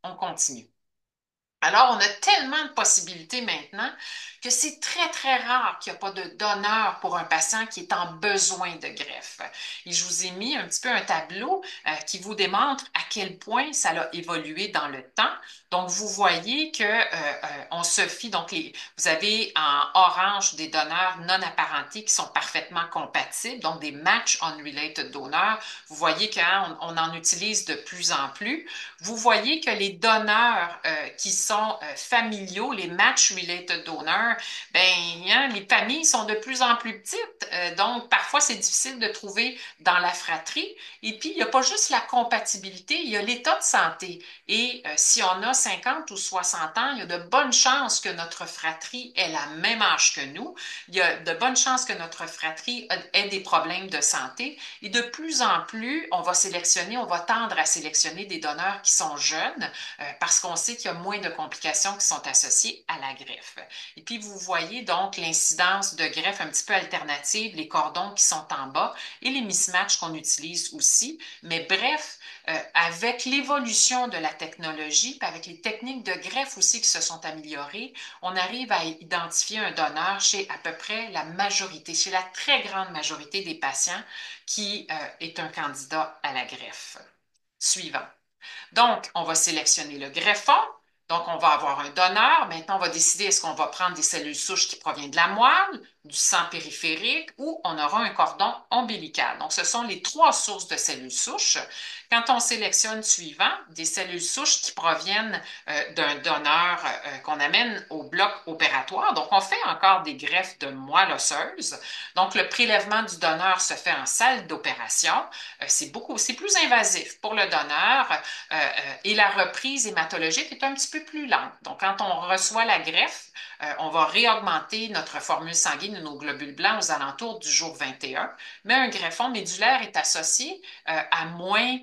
[SPEAKER 2] On continue. Alors, on a tellement de possibilités maintenant que c'est très, très rare qu'il n'y a pas de donneur pour un patient qui est en besoin de greffe. Et je vous ai mis un petit peu un tableau qui vous démontre à quel point ça a évolué dans le temps. Donc, vous voyez que on se fie, donc vous avez en orange des donneurs non apparentés qui sont parfaitement compatibles, donc des match unrelated donors. Vous voyez qu'on en utilise de plus en plus. Vous voyez que les donneurs qui sont familiaux, les match-related donors, ben, hein, les familles sont de plus en plus petites. Donc, parfois, c'est difficile de trouver dans la fratrie. Et puis, il n'y a pas juste la compatibilité, il y a l'état de santé. Et si on a 50 ou 60 ans, il y a de bonnes chances que notre fratrie ait la même âge que nous. Il y a de bonnes chances que notre fratrie ait des problèmes de santé. Et de plus en plus, on va tendre à sélectionner des donneurs qui sont jeunes parce qu'on sait qu'il y a moins de complications qui sont associées à la greffe. Et puis, vous voyez donc l'incidence de greffe un petit peu alternative, les cordons qui sont en bas et les mismatchs qu'on utilise aussi. Mais bref, avec l'évolution de la technologie, puis avec les techniques de greffe aussi qui se sont améliorées, on arrive à identifier un donneur chez à peu près la majorité, chez la très grande majorité des patients qui est un candidat à la greffe. Suivant. Donc, on va sélectionner le greffon. Donc, on va avoir un donneur. Maintenant, on va décider est-ce qu'on va prendre des cellules souches qui proviennent de la moelle, du sang périphérique ou on aura un cordon ombilical. Donc, ce sont les trois sources de cellules souches. Quand on sélectionne suivant, des cellules souches qui proviennent d'un donneur qu'on amène au bloc opératoire. Donc, on fait encore des greffes de moelle osseuse. Donc, le prélèvement du donneur se fait en salle d'opération. C'est plus invasif pour le donneur et la reprise hématologique est un petit peu plus lente. Donc, quand on reçoit la greffe, on va réaugmenter notre formule sanguine de nos globules blancs aux alentours du jour 21, mais un greffon médulaire est associé à moins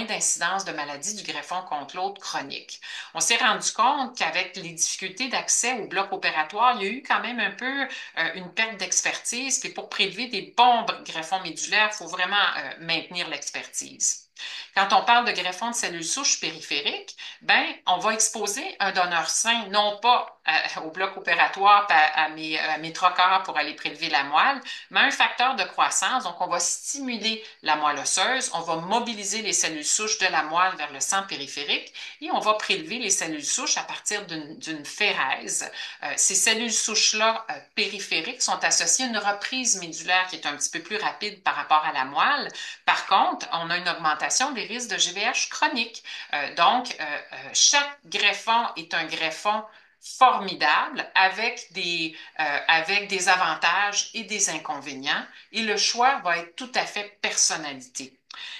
[SPEAKER 2] d'incidence de maladie du greffon contre l'autre chronique. On s'est rendu compte qu'avec les difficultés d'accès au bloc opératoire, il y a eu quand même un peu une perte d'expertise. Puis pour prélever des bons greffons médulaires, il faut vraiment maintenir l'expertise. Quand on parle de greffon de cellules souches périphériques, ben, on va exposer un donneur sain, non pas au bloc opératoire, à mes trocars pour aller prélever la moelle, mais un facteur de croissance. Donc, on va stimuler la moelle osseuse, on va mobiliser les cellules souches de la moelle vers le sang périphérique et on va prélever les cellules souches à partir d'une phérèse. Ces cellules souches-là périphériques sont associées à une reprise médulaire qui est un petit peu plus rapide par rapport à la moelle. Par contre, on a une augmentation des risques de GVH chronique. Chaque greffon est un greffon formidable avec des avantages et des inconvénients et le choix va être tout à fait personnalité.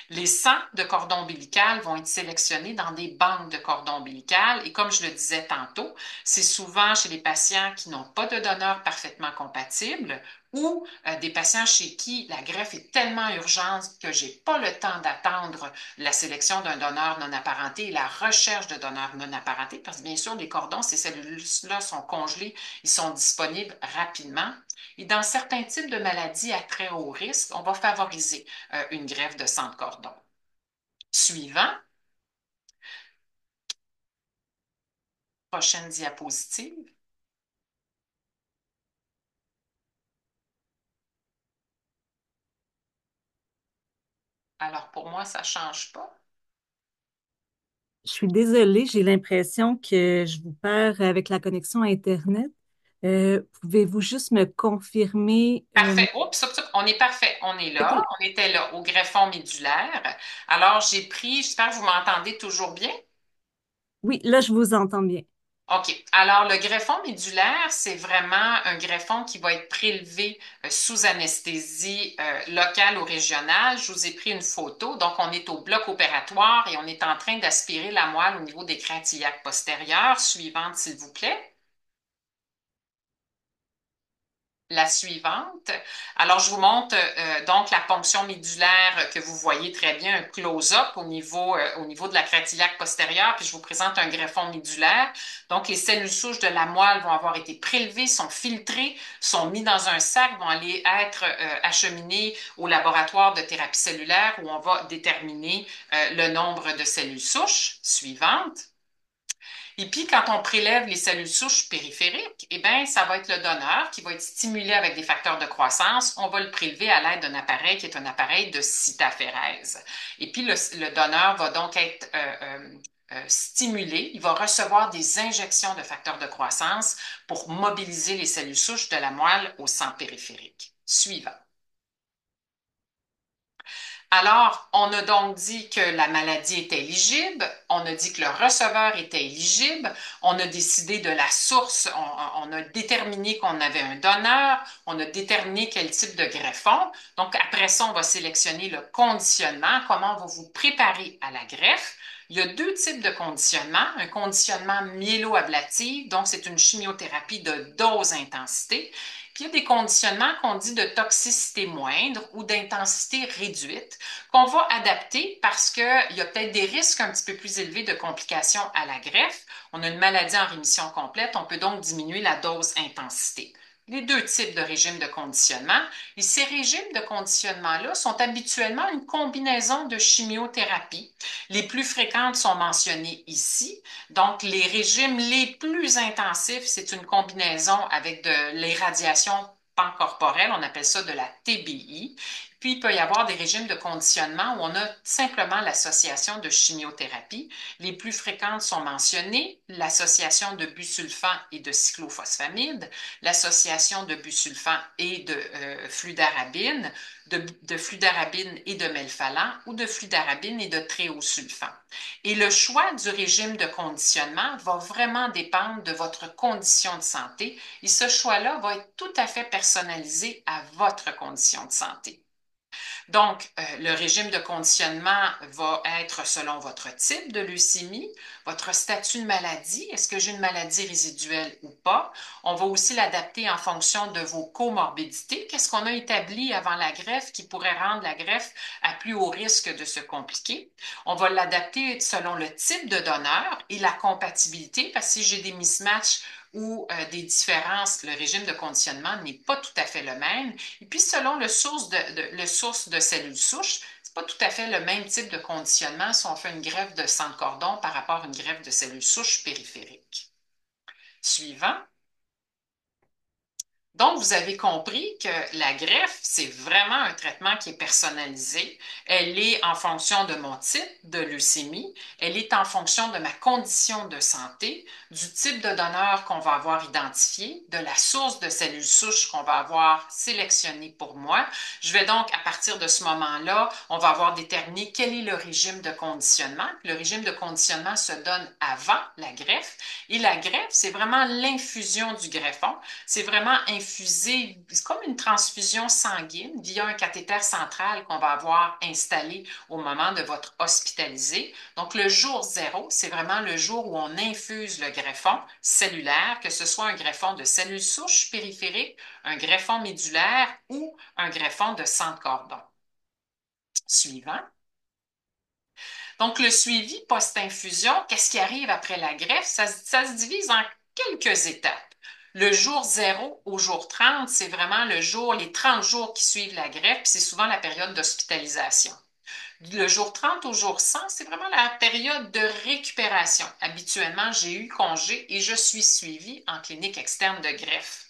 [SPEAKER 2] Les sangs de cordon ombilical vont être sélectionnés dans des banques de cordon ombilical et comme je le disais tantôt, c'est souvent chez les patients qui n'ont pas de donneur parfaitement compatible ou des patients chez qui la greffe est tellement urgente que j'ai pas le temps d'attendre la sélection d'un donneur non apparenté et la recherche de donneurs non apparentés, parce que bien sûr, les cordons, ces cellules-là sont congelées, ils sont disponibles rapidement. Et dans certains types de maladies à très haut risque, on va favoriser une greffe de sang de cordon. Suivant, prochaine diapositive. Alors pour moi, ça ne change pas.
[SPEAKER 1] Je suis désolée, j'ai l'impression que je vous perds avec la connexion Internet. Pouvez-vous juste me confirmer?
[SPEAKER 2] Parfait. Oups, oups, oups, on est parfait. On est là.
[SPEAKER 1] OK.
[SPEAKER 2] On était là au greffon médulaire. Alors, j'ai pris, j'espère que vous m'entendez toujours bien.
[SPEAKER 1] Oui, là, je vous entends bien.
[SPEAKER 2] OK. Alors, le greffon médulaire, c'est vraiment un greffon qui va être prélevé sous anesthésie locale ou régionale. Je vous ai pris une photo. Donc, on est au bloc opératoire et on est en train d'aspirer la moelle au niveau des crêtes iliaques postérieures. Suivante, s'il vous plaît. La suivante. Alors, je vous montre donc la ponction médulaire que vous voyez très bien, un close-up au niveau de la crête iliaque postérieure, puis je vous présente un greffon médulaire. Donc, les cellules souches de la moelle vont avoir été prélevées, sont filtrées, sont mises dans un sac, vont aller être acheminées au laboratoire de thérapie cellulaire où on va déterminer le nombre de cellules souches. Suivante. Et puis, quand on prélève les cellules souches périphériques, eh bien, ça va être le donneur qui va être stimulé avec des facteurs de croissance. On va le prélever à l'aide d'un appareil qui est un appareil de cytaphérèse. Et puis, le donneur va donc être stimulé. Il va recevoir des injections de facteurs de croissance pour mobiliser les cellules souches de la moelle au sang périphérique. Suivant. Alors, on a donc dit que la maladie était éligible, on a dit que le receveur était éligible, on a décidé de la source, on a déterminé qu'on avait un donneur, on a déterminé quel type de greffon. Donc, après ça, on va sélectionner le conditionnement, comment on va vous préparer à la greffe. Il y a deux types de conditionnement. Un conditionnement myélo-ablatif, donc c'est une chimiothérapie de dose intensité. Puis il y a des conditionnements qu'on dit de toxicité moindre ou d'intensité réduite qu'on va adapter parce qu'il y a peut-être des risques un petit peu plus élevés de complications à la greffe. On a une maladie en rémission complète, on peut donc diminuer la dose intensité. Les deux types de régimes de conditionnement. Et ces régimes de conditionnement-là sont habituellement une combinaison de chimiothérapie. Les plus fréquentes sont mentionnées ici. Donc, les régimes les plus intensifs, c'est une combinaison avec de l'irradiation pancorporelle, on appelle ça de la TBI. Puis, il peut y avoir des régimes de conditionnement où on a simplement l'association de chimiothérapie. Les plus fréquentes sont mentionnées, l'association de busulfan et de cyclophosphamide, l'association de busulfan et de fludarabine, de fludarabine et de melphalan ou de fludarabine et de tréosulfan. Et le choix du régime de conditionnement va vraiment dépendre de votre condition de santé et ce choix-là va être tout à fait personnalisé à votre condition de santé. Donc, le régime de conditionnement va être selon votre type de leucémie, votre statut de maladie, est-ce que j'ai une maladie résiduelle ou pas. On va aussi l'adapter en fonction de vos comorbidités. Qu'est-ce qu'on a établi avant la greffe qui pourrait rendre la greffe à plus haut risque de se compliquer. On va l'adapter selon le type de donneur et la compatibilité, parce que si j'ai des mismatchs ou des différences, le régime de conditionnement n'est pas tout à fait le même. Et puis, selon le source de cellules souches, c'est pas tout à fait le même type de conditionnement si on fait une greffe de sang de cordon par rapport à une greffe de cellules souches périphériques. Suivant. Donc, vous avez compris que la greffe, c'est vraiment un traitement qui est personnalisé. Elle est en fonction de mon type de leucémie, elle est en fonction de ma condition de santé, du type de donneur qu'on va avoir identifié, de la source de cellules souches qu'on va avoir sélectionnée pour moi. Je vais donc, à partir de ce moment-là, on va avoir déterminé quel est le régime de conditionnement. Le régime de conditionnement se donne avant la greffe. Et la greffe, c'est vraiment l'infusion du greffon. C'est vraiment infusé, c'est comme une transfusion sanguine via un cathéter central qu'on va avoir installé au moment de votre hospitalisé. Donc, le jour zéro, c'est vraiment le jour où on infuse le greffon cellulaire, que ce soit un greffon de cellules souches périphériques, un greffon médulaire ou un greffon de sang de cordon. Suivant. Donc, le suivi post-infusion, qu'est-ce qui arrive après la greffe? Ça se divise en quelques étapes. Le jour zéro au jour 30, c'est vraiment le jour, les 30 jours qui suivent la greffe, puis c'est souvent la période d'hospitalisation. Le jour 30 au jour 100, c'est vraiment la période de récupération. Habituellement, j'ai eu congé et je suis suivie en clinique externe de greffe.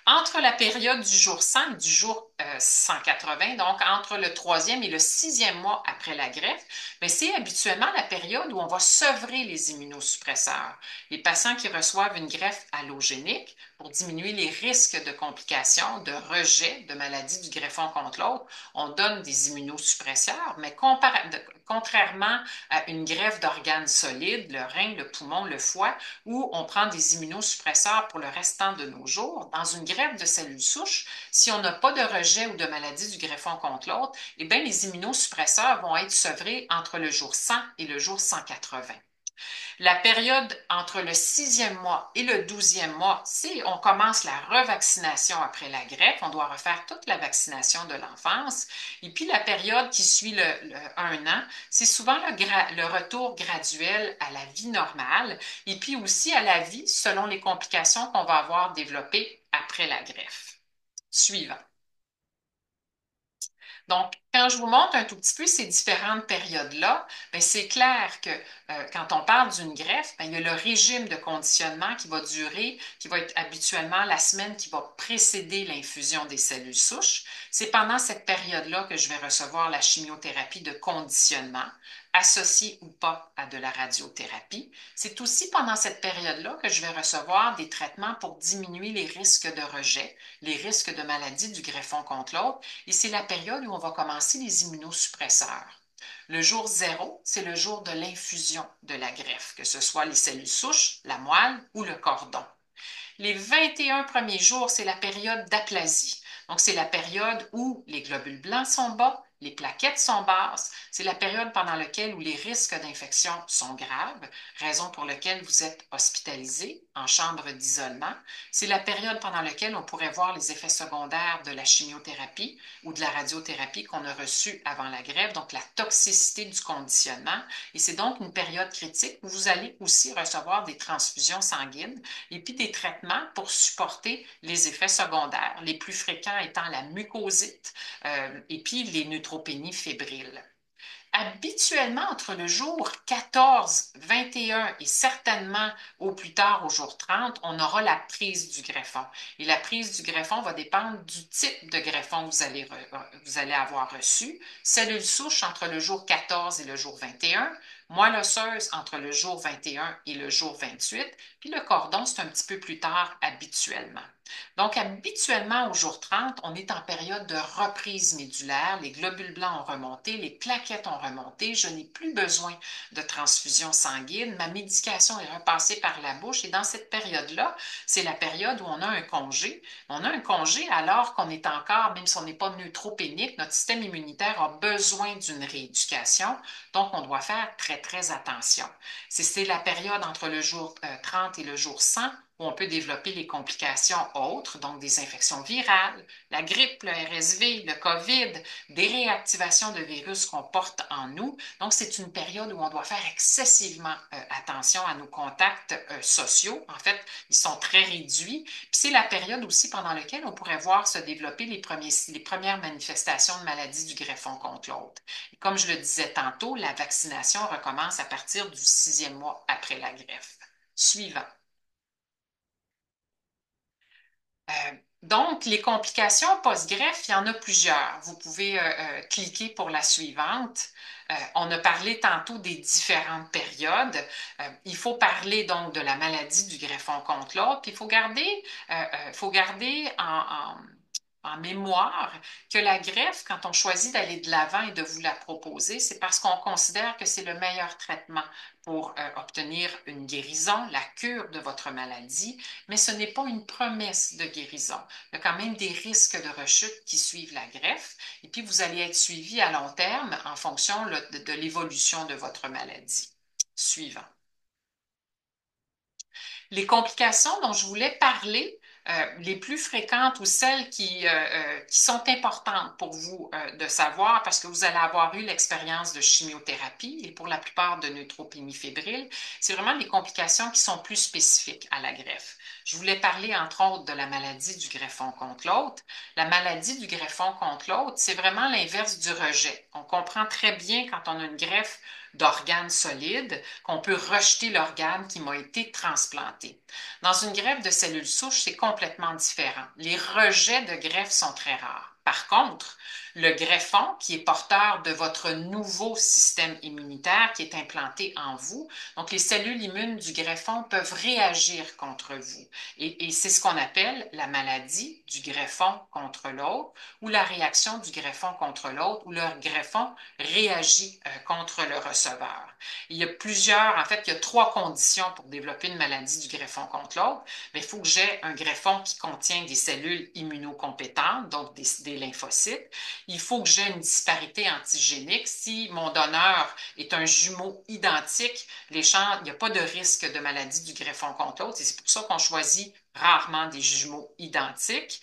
[SPEAKER 2] Entre la période du jour 100 et du jour 180, donc entre le troisième et le sixième mois après la greffe, mais c'est habituellement la période où on va sevrer les immunosuppresseurs. Les patients qui reçoivent une greffe allogénique pour diminuer les risques de complications, de rejet de maladies du greffon contre l'autre, on donne des immunosuppresseurs, mais contrairement à une greffe d'organes solides, le rein, le poumon, le foie, où on prend des immunosuppresseurs pour le restant de nos jours, dans une greffe de cellules souches, si on n'a pas de rejet ou de maladie du greffon contre l'autre, eh bien, les immunosuppresseurs vont être sevrés entre le jour 100 et le jour 180. La période entre le sixième mois et le douzième mois, c'est on commence la revaccination après la greffe. On doit refaire toute la vaccination de l'enfance. Et puis la période qui suit le 1 an, c'est souvent le retour graduel à la vie normale et puis aussi à la vie selon les complications qu'on va avoir développées après la greffe. Suivant. Donc, quand je vous montre un tout petit peu ces différentes périodes-là, ben, c'est clair que quand on parle d'une greffe, ben, il y a le régime de conditionnement qui va durer, qui va être habituellement la semaine qui va précéder l'infusion des cellules souches. C'est pendant cette période-là que je vais recevoir la chimiothérapie de conditionnement, associée ou pas à de la radiothérapie. C'est aussi pendant cette période-là que je vais recevoir des traitements pour diminuer les risques de rejet, les risques de maladie du greffon contre l'autre, et c'est la période où on va commencer les immunosuppresseurs. Le jour zéro, c'est le jour de l'infusion de la greffe, que ce soit les cellules souches, la moelle ou le cordon. Les 21 premiers jours, c'est la période d'aplasie. Donc, c'est la période où les globules blancs sont bas, les plaquettes sont basses. C'est la période pendant laquelle où les risques d'infection sont graves, raison pour laquelle vous êtes hospitalisé en chambre d'isolement. C'est la période pendant laquelle on pourrait voir les effets secondaires de la chimiothérapie ou de la radiothérapie qu'on a reçue avant la greffe, donc la toxicité du conditionnement. Et c'est donc une période critique où vous allez aussi recevoir des transfusions sanguines et puis des traitements pour supporter les effets secondaires, les plus fréquents étant la mucosite et puis les neutropénies fébriles. Habituellement, entre le jour 14, 21 et certainement au plus tard au jour 30, on aura la prise du greffon. Et la prise du greffon va dépendre du type de greffon que vous allez avoir reçu. Cellules souches entre le jour 14 et le jour 21, moelle osseuse entre le jour 21 et le jour 28, puis le cordon, c'est un petit peu plus tard habituellement. Donc, habituellement, au jour 30, on est en période de reprise médulaire. Les globules blancs ont remonté, les plaquettes ont remonté. Je n'ai plus besoin de transfusion sanguine. Ma médication est repassée par la bouche. Et dans cette période-là, c'est la période où on a un congé. On a un congé alors qu'on est encore, même si on n'est pas neutropénique, notre système immunitaire a besoin d'une rééducation. Donc, on doit faire très, très attention. C'est la période entre le jour 30 et le jour 100 où on peut développer les complications autres, donc des infections virales, la grippe, le RSV, le COVID, des réactivations de virus qu'on porte en nous. Donc, c'est une période où on doit faire excessivement attention à nos contacts sociaux. En fait, ils sont très réduits. Puis c'est la période aussi pendant laquelle on pourrait voir se développer les premières manifestations de maladie du greffon contre l'autre. Et comme je le disais tantôt, la vaccination recommence à partir du 6e mois après la greffe. Suivant. Donc, les complications post-greffe, il y en a plusieurs. Vous pouvez cliquer pour la suivante. On a parlé tantôt des différentes périodes. Il faut parler donc de la maladie du greffon contre l'autre. Puis il faut garder en mémoire que la greffe, quand on choisit d'aller de l'avant et de vous la proposer, c'est parce qu'on considère que c'est le meilleur traitement pour obtenir une guérison, la cure de votre maladie, mais ce n'est pas une promesse de guérison. Il y a quand même des risques de rechute qui suivent la greffe, et puis vous allez être suivi à long terme en fonction de l'évolution de votre maladie. Suivant. Les complications dont je voulais parler, les plus fréquentes ou celles qui sont importantes pour vous de savoir parce que vous allez avoir eu l'expérience de chimiothérapie et pour la plupart de neutropénie fébrile, c'est vraiment les complications qui sont plus spécifiques à la greffe. Je voulais parler entre autres de la maladie du greffon contre l'autre. La maladie du greffon contre l'autre, c'est vraiment l'inverse du rejet. On comprend très bien quand on a une greffe d'organes solides qu'on peut rejeter l'organe qui m'a été transplanté. Dans une greffe de cellules souches, c'est complètement différent. Les rejets de greffe sont très rares. Par contre, le greffon, qui est porteur de votre nouveau système immunitaire qui est implanté en vous, donc les cellules immunes du greffon peuvent réagir contre vous. Et c'est ce qu'on appelle la maladie du greffon contre l'autre ou la réaction du greffon contre l'autre où le greffon réagit contre le receveur. Il y a en fait, il y a 3 conditions pour développer une maladie du greffon contre l'autre. Mais il faut que j'ai un greffon qui contient des cellules immunocompétentes, donc des lymphocytes. Il faut que j'ai une disparité antigénique. Si mon donneur est un jumeau identique, il n'y a pas de risque de maladie du greffon contre l'autre. Et c'est pour ça qu'on choisit rarement des jumeaux identiques.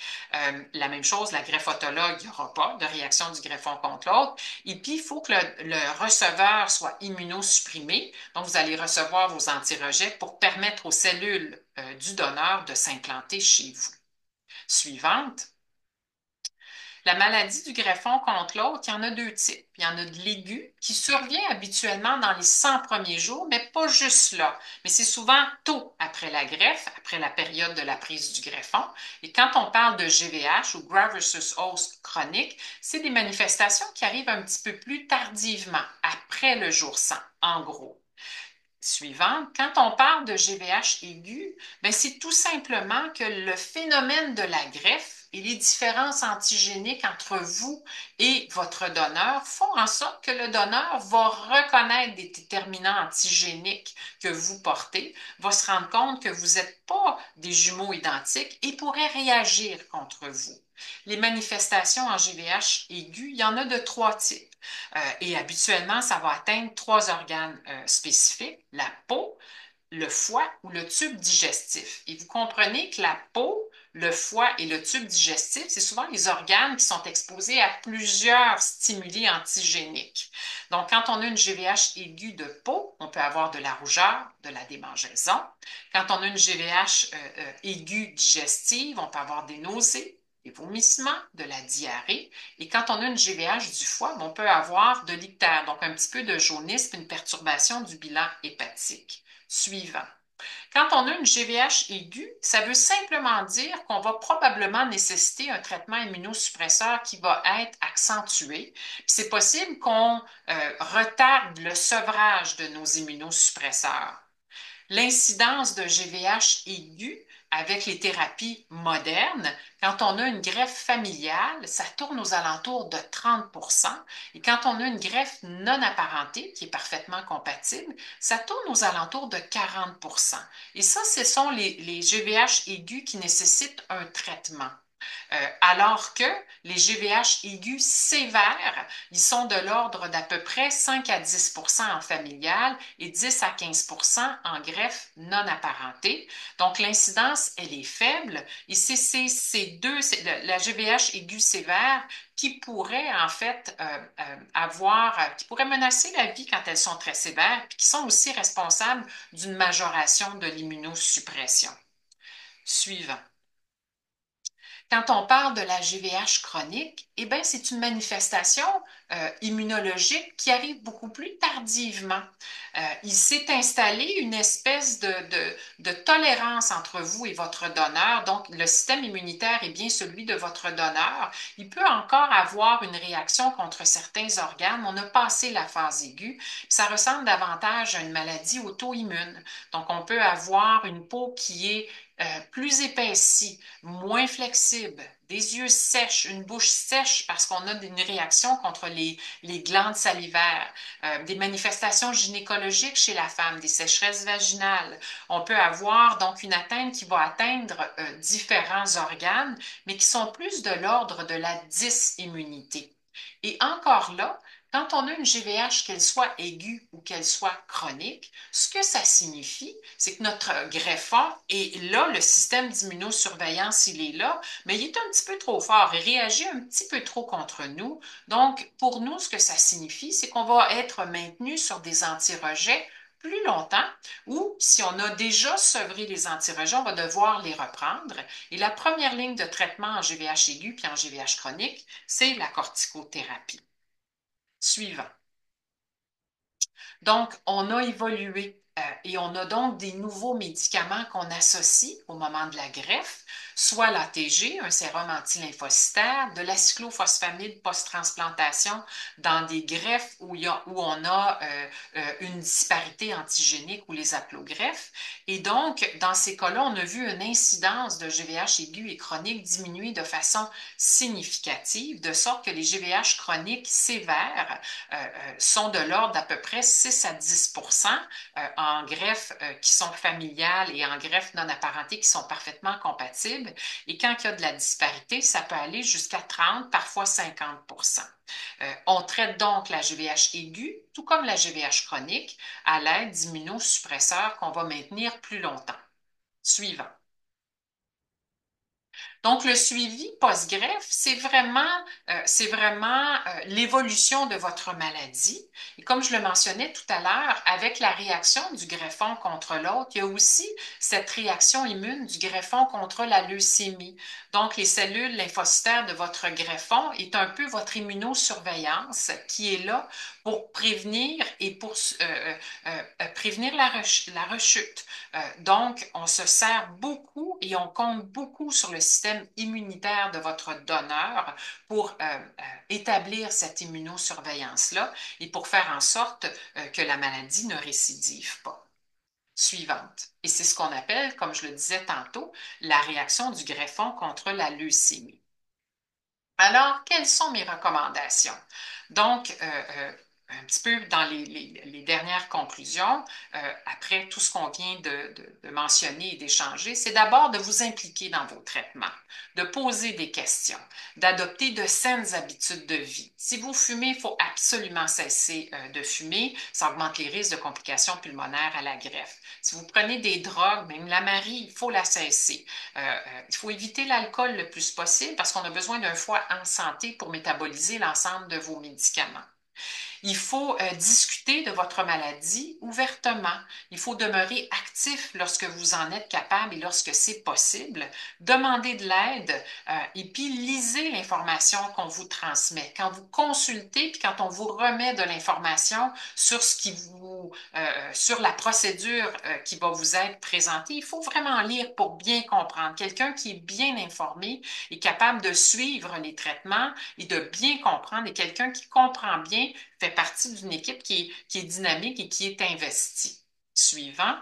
[SPEAKER 2] La même chose, la greffe autologue, il n'y aura pas de réaction du greffon contre l'autre. Et puis, il faut que le receveur soit immunosupprimé. Donc, vous allez recevoir vos antirejets pour permettre aux cellules du donneur de s'implanter chez vous. Suivante. La maladie du greffon contre l'autre, il y en a 2 types. Il y en a de l'aigu qui survient habituellement dans les 100 premiers jours, mais pas juste là. Mais c'est souvent tôt après la greffe, après la période de la prise du greffon. Et quand on parle de GVH ou graft versus host chronique, c'est des manifestations qui arrivent un petit peu plus tardivement, après le jour 100, en gros. Suivante, quand on parle de GVH aigu, ben c'est tout simplement que le phénomène de la greffe et les différences antigéniques entre vous et votre donneur font en sorte que le donneur va reconnaître des déterminants antigéniques que vous portez, va se rendre compte que vous n'êtes pas des jumeaux identiques et pourrait réagir contre vous. Les manifestations en GVH aigu, il y en a de 3 types. Et habituellement, ça va atteindre 3 organes spécifiques, la peau, le foie ou le tube digestif. Et vous comprenez que la peau, le foie et le tube digestif, c'est souvent les organes qui sont exposés à plusieurs stimuli antigéniques. Donc, quand on a une GVH aiguë de peau, on peut avoir de la rougeur, de la démangeaison. Quand on a une GVH aiguë digestive, on peut avoir des nausées, des vomissements, de la diarrhée. Et quand on a une GVH du foie, on peut avoir de l'ictère, donc un petit peu de jaunisme, une perturbation du bilan hépatique. Suivant. Quand on a une GVH aiguë, ça veut simplement dire qu'on va probablement nécessiter un traitement immunosuppresseur qui va être accentué. C'est possible qu'on retarde le sevrage de nos immunosuppresseurs. L'incidence de GVH aiguë avec les thérapies modernes, quand on a une greffe familiale, ça tourne aux alentours de 30 et quand on a une greffe non apparentée, qui est parfaitement compatible, ça tourne aux alentours de 40 Et ça, ce sont les GVH aigus qui nécessitent un traitement. Alors que les GVH aigus sévères, ils sont de l'ordre d'à peu près 5 à 10 en familial et 10 à 15 en greffe non apparentée. Donc, l'incidence, elle est faible et c'est la GVH aiguë sévère qui pourrait en fait qui pourrait menacer la vie quand elles sont très sévères, puis qui sont aussi responsables d'une majoration de l'immunosuppression. Suivant. Quand on parle de la GVH chronique, eh bien, c'est une manifestation immunologique qui arrive beaucoup plus tardivement. Il s'est installé une espèce de tolérance entre vous et votre donneur. Donc, le système immunitaire est bien celui de votre donneur. Il peut encore avoir une réaction contre certains organes. On a passé la phase aiguë. Ça ressemble davantage à une maladie auto-immune. Donc, on peut avoir une peau qui est plus épaissie, moins flexible, des yeux sèches, une bouche sèche parce qu'on a une réaction contre les glandes salivaires, des manifestations gynécologiques chez la femme, des sécheresses vaginales. On peut avoir donc une atteinte qui va atteindre différents organes, mais qui sont plus de l'ordre de la dysimmunité. Et encore là, quand on a une GVH, qu'elle soit aiguë ou qu'elle soit chronique, ce que ça signifie, c'est que notre greffon est là, le système d'immunosurveillance, il est là, mais il est un petit peu trop fort, il réagit un petit peu trop contre nous. Donc, pour nous, ce que ça signifie, c'est qu'on va être maintenu sur des antirejets plus longtemps ou si on a déjà sevré les antirejets, on va devoir les reprendre. Et la première ligne de traitement en GVH aigu puis en GVH chronique, c'est la corticothérapie. Suivant. Donc, on a évolué et on a donc des nouveaux médicaments qu'on associe au moment de la greffe, soit l'ATG, un sérum antilymphocytaire, de la cyclophosphamide post-transplantation dans des greffes où on a une disparité antigénique ou les haplogreffes. Et donc, dans ces cas-là, on a vu une incidence de GVH aigu et chronique diminuer de façon significative, de sorte que les GVH chroniques sévères sont de l'ordre d'à peu près 6 à 10 en greffes qui sont familiales et en greffes non apparentées qui sont parfaitement compatibles. Et quand il y a de la disparité, ça peut aller jusqu'à 30, parfois 50 On traite donc la GVH aiguë, tout comme la GVH chronique, à l'aide d'immunosuppresseurs qu'on va maintenir plus longtemps. Suivant. Donc, le suivi post-greffe, c'est vraiment l'évolution de votre maladie. Et comme je le mentionnais tout à l'heure, avec la réaction du greffon contre l'autre, il y a aussi cette réaction immune du greffon contre la leucémie. Donc, les cellules lymphocytaires de votre greffon est un peu votre immunosurveillance qui est là pour prévenir et pour prévenir la rechute. Donc, on se sert beaucoup et on compte beaucoup sur le système immunitaire de votre donneur pour établir cette immunosurveillance-là et pour faire en sorte que la maladie ne récidive pas. Suivante. Et c'est ce qu'on appelle, comme je le disais tantôt, la réaction du greffon contre la leucémie. Alors, quelles sont mes recommandations? Donc, un petit peu dans les dernières conclusions, après tout ce qu'on vient de mentionner et d'échanger, c'est d'abord de vous impliquer dans vos traitements, de poser des questions, d'adopter de saines habitudes de vie. Si vous fumez, il faut absolument cesser de fumer. Ça augmente les risques de complications pulmonaires à la greffe. Si vous prenez des drogues, même la Marie, il faut la cesser. Il faut éviter l'alcool le plus possible parce qu'on a besoin d'un foie en santé pour métaboliser l'ensemble de vos médicaments. Il faut discuter de votre maladie ouvertement. Il faut demeurer actif lorsque vous en êtes capable et lorsque c'est possible. Demandez de l'aide et puis lisez l'information qu'on vous transmet. Quand vous consultez puis quand on vous remet de l'information sur sur la procédure qui va vous être présentée, il faut vraiment lire pour bien comprendre. Quelqu'un qui est bien informé est capable de suivre les traitements et de bien comprendre et quelqu'un qui comprend bien fait partie d'une équipe qui est dynamique et qui est investie. Suivant.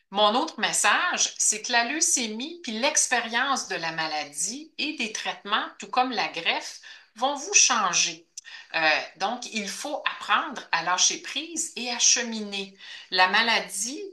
[SPEAKER 2] Mon autre message, c'est que la leucémie puis l'expérience de la maladie et des traitements, tout comme la greffe, vont vous changer. Donc, il faut apprendre à lâcher prise et à cheminer. La maladie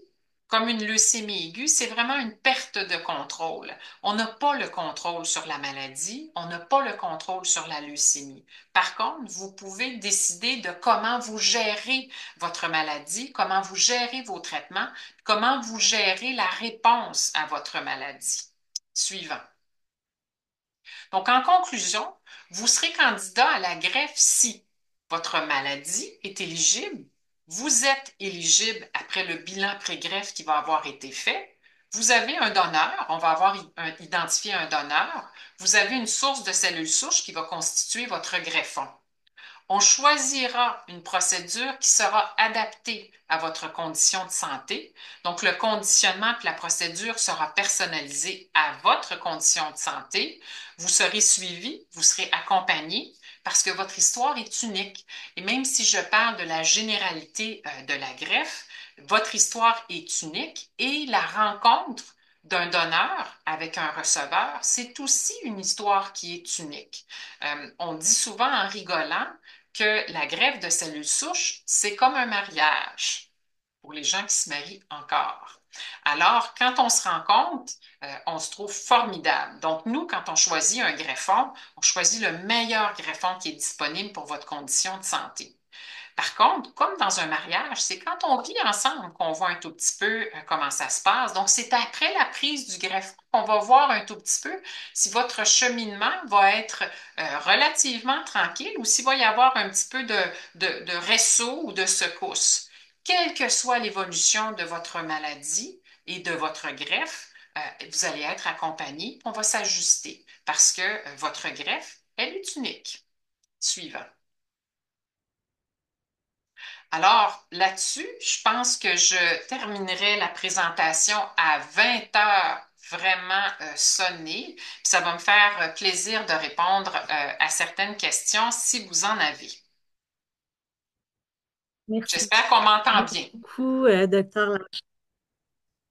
[SPEAKER 2] comme une leucémie aiguë, c'est vraiment une perte de contrôle. On n'a pas le contrôle sur la maladie, on n'a pas le contrôle sur la leucémie. Par contre, vous pouvez décider de comment vous gérez votre maladie, comment vous gérez vos traitements, comment vous gérez la réponse à votre maladie. Suivant. Donc, en conclusion, vous serez candidat à la greffe si votre maladie est éligible, vous êtes éligible après le bilan pré-greffe qui va avoir été fait, vous avez un donneur, on va avoir identifié un donneur, vous avez une source de cellules souches qui va constituer votre greffon. On choisira une procédure qui sera adaptée à votre condition de santé. Donc, le conditionnement et la procédure sera personnalisée à votre condition de santé. Vous serez suivi, vous serez accompagné parce que votre histoire est unique. Et même si je parle de la généralité de la greffe, votre histoire est unique et la rencontre d'un donneur avec un receveur, c'est aussi une histoire qui est unique. On dit souvent en rigolant que la greffe de cellules souches, c'est comme un mariage pour les gens qui se marient encore. Alors, quand on se rencontre, on se trouve formidable. Donc, nous, quand on choisit un greffon, on choisit le meilleur greffon qui est disponible pour votre condition de santé. Par contre, comme dans un mariage, c'est quand on vit ensemble qu'on voit un tout petit peu comment ça se passe. Donc, c'est après la prise du greffon qu'on va voir un tout petit peu si votre cheminement va être relativement tranquille ou s'il va y avoir un petit peu de ressaut ou de secousse. Quelle que soit l'évolution de votre maladie et de votre greffe, vous allez être accompagné. On va s'ajuster parce que votre greffe, elle est unique. Suivant. Alors, là-dessus, je pense que je terminerai la présentation à 20 heures vraiment sonnées. Puis ça va me faire plaisir de répondre à certaines questions si vous en avez.
[SPEAKER 1] Merci
[SPEAKER 2] J'espère qu'on m'entend bien.
[SPEAKER 1] beaucoup, docteur.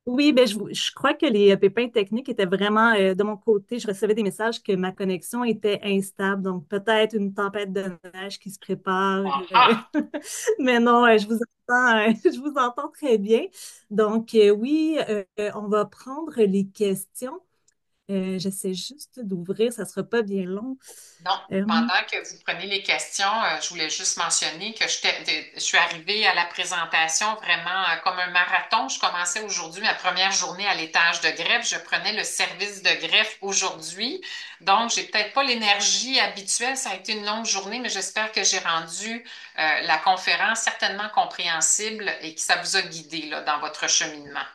[SPEAKER 1] Oui, ben, je crois que les pépins techniques étaient vraiment de mon côté. Je recevais des messages que ma connexion était instable, donc peut-être une tempête de neige qui se prépare.
[SPEAKER 2] Aha!
[SPEAKER 1] Mais non, je vous entends, je vous entends très bien. Donc, oui, on va prendre les questions. J'essaie juste d'ouvrir, ça sera pas bien long.
[SPEAKER 2] Non,
[SPEAKER 1] Euh,
[SPEAKER 2] pendant que vous prenez les questions, je voulais juste mentionner que je suis arrivée à la présentation vraiment comme un marathon. Je commençais aujourd'hui ma première journée à l'étage de greffe. Je prenais le service de greffe aujourd'hui. Donc, j'ai peut-être pas l'énergie habituelle. Ça a été une longue journée, mais j'espère que j'ai rendu la conférence certainement compréhensible et que ça vous a guidé là, dans votre cheminement.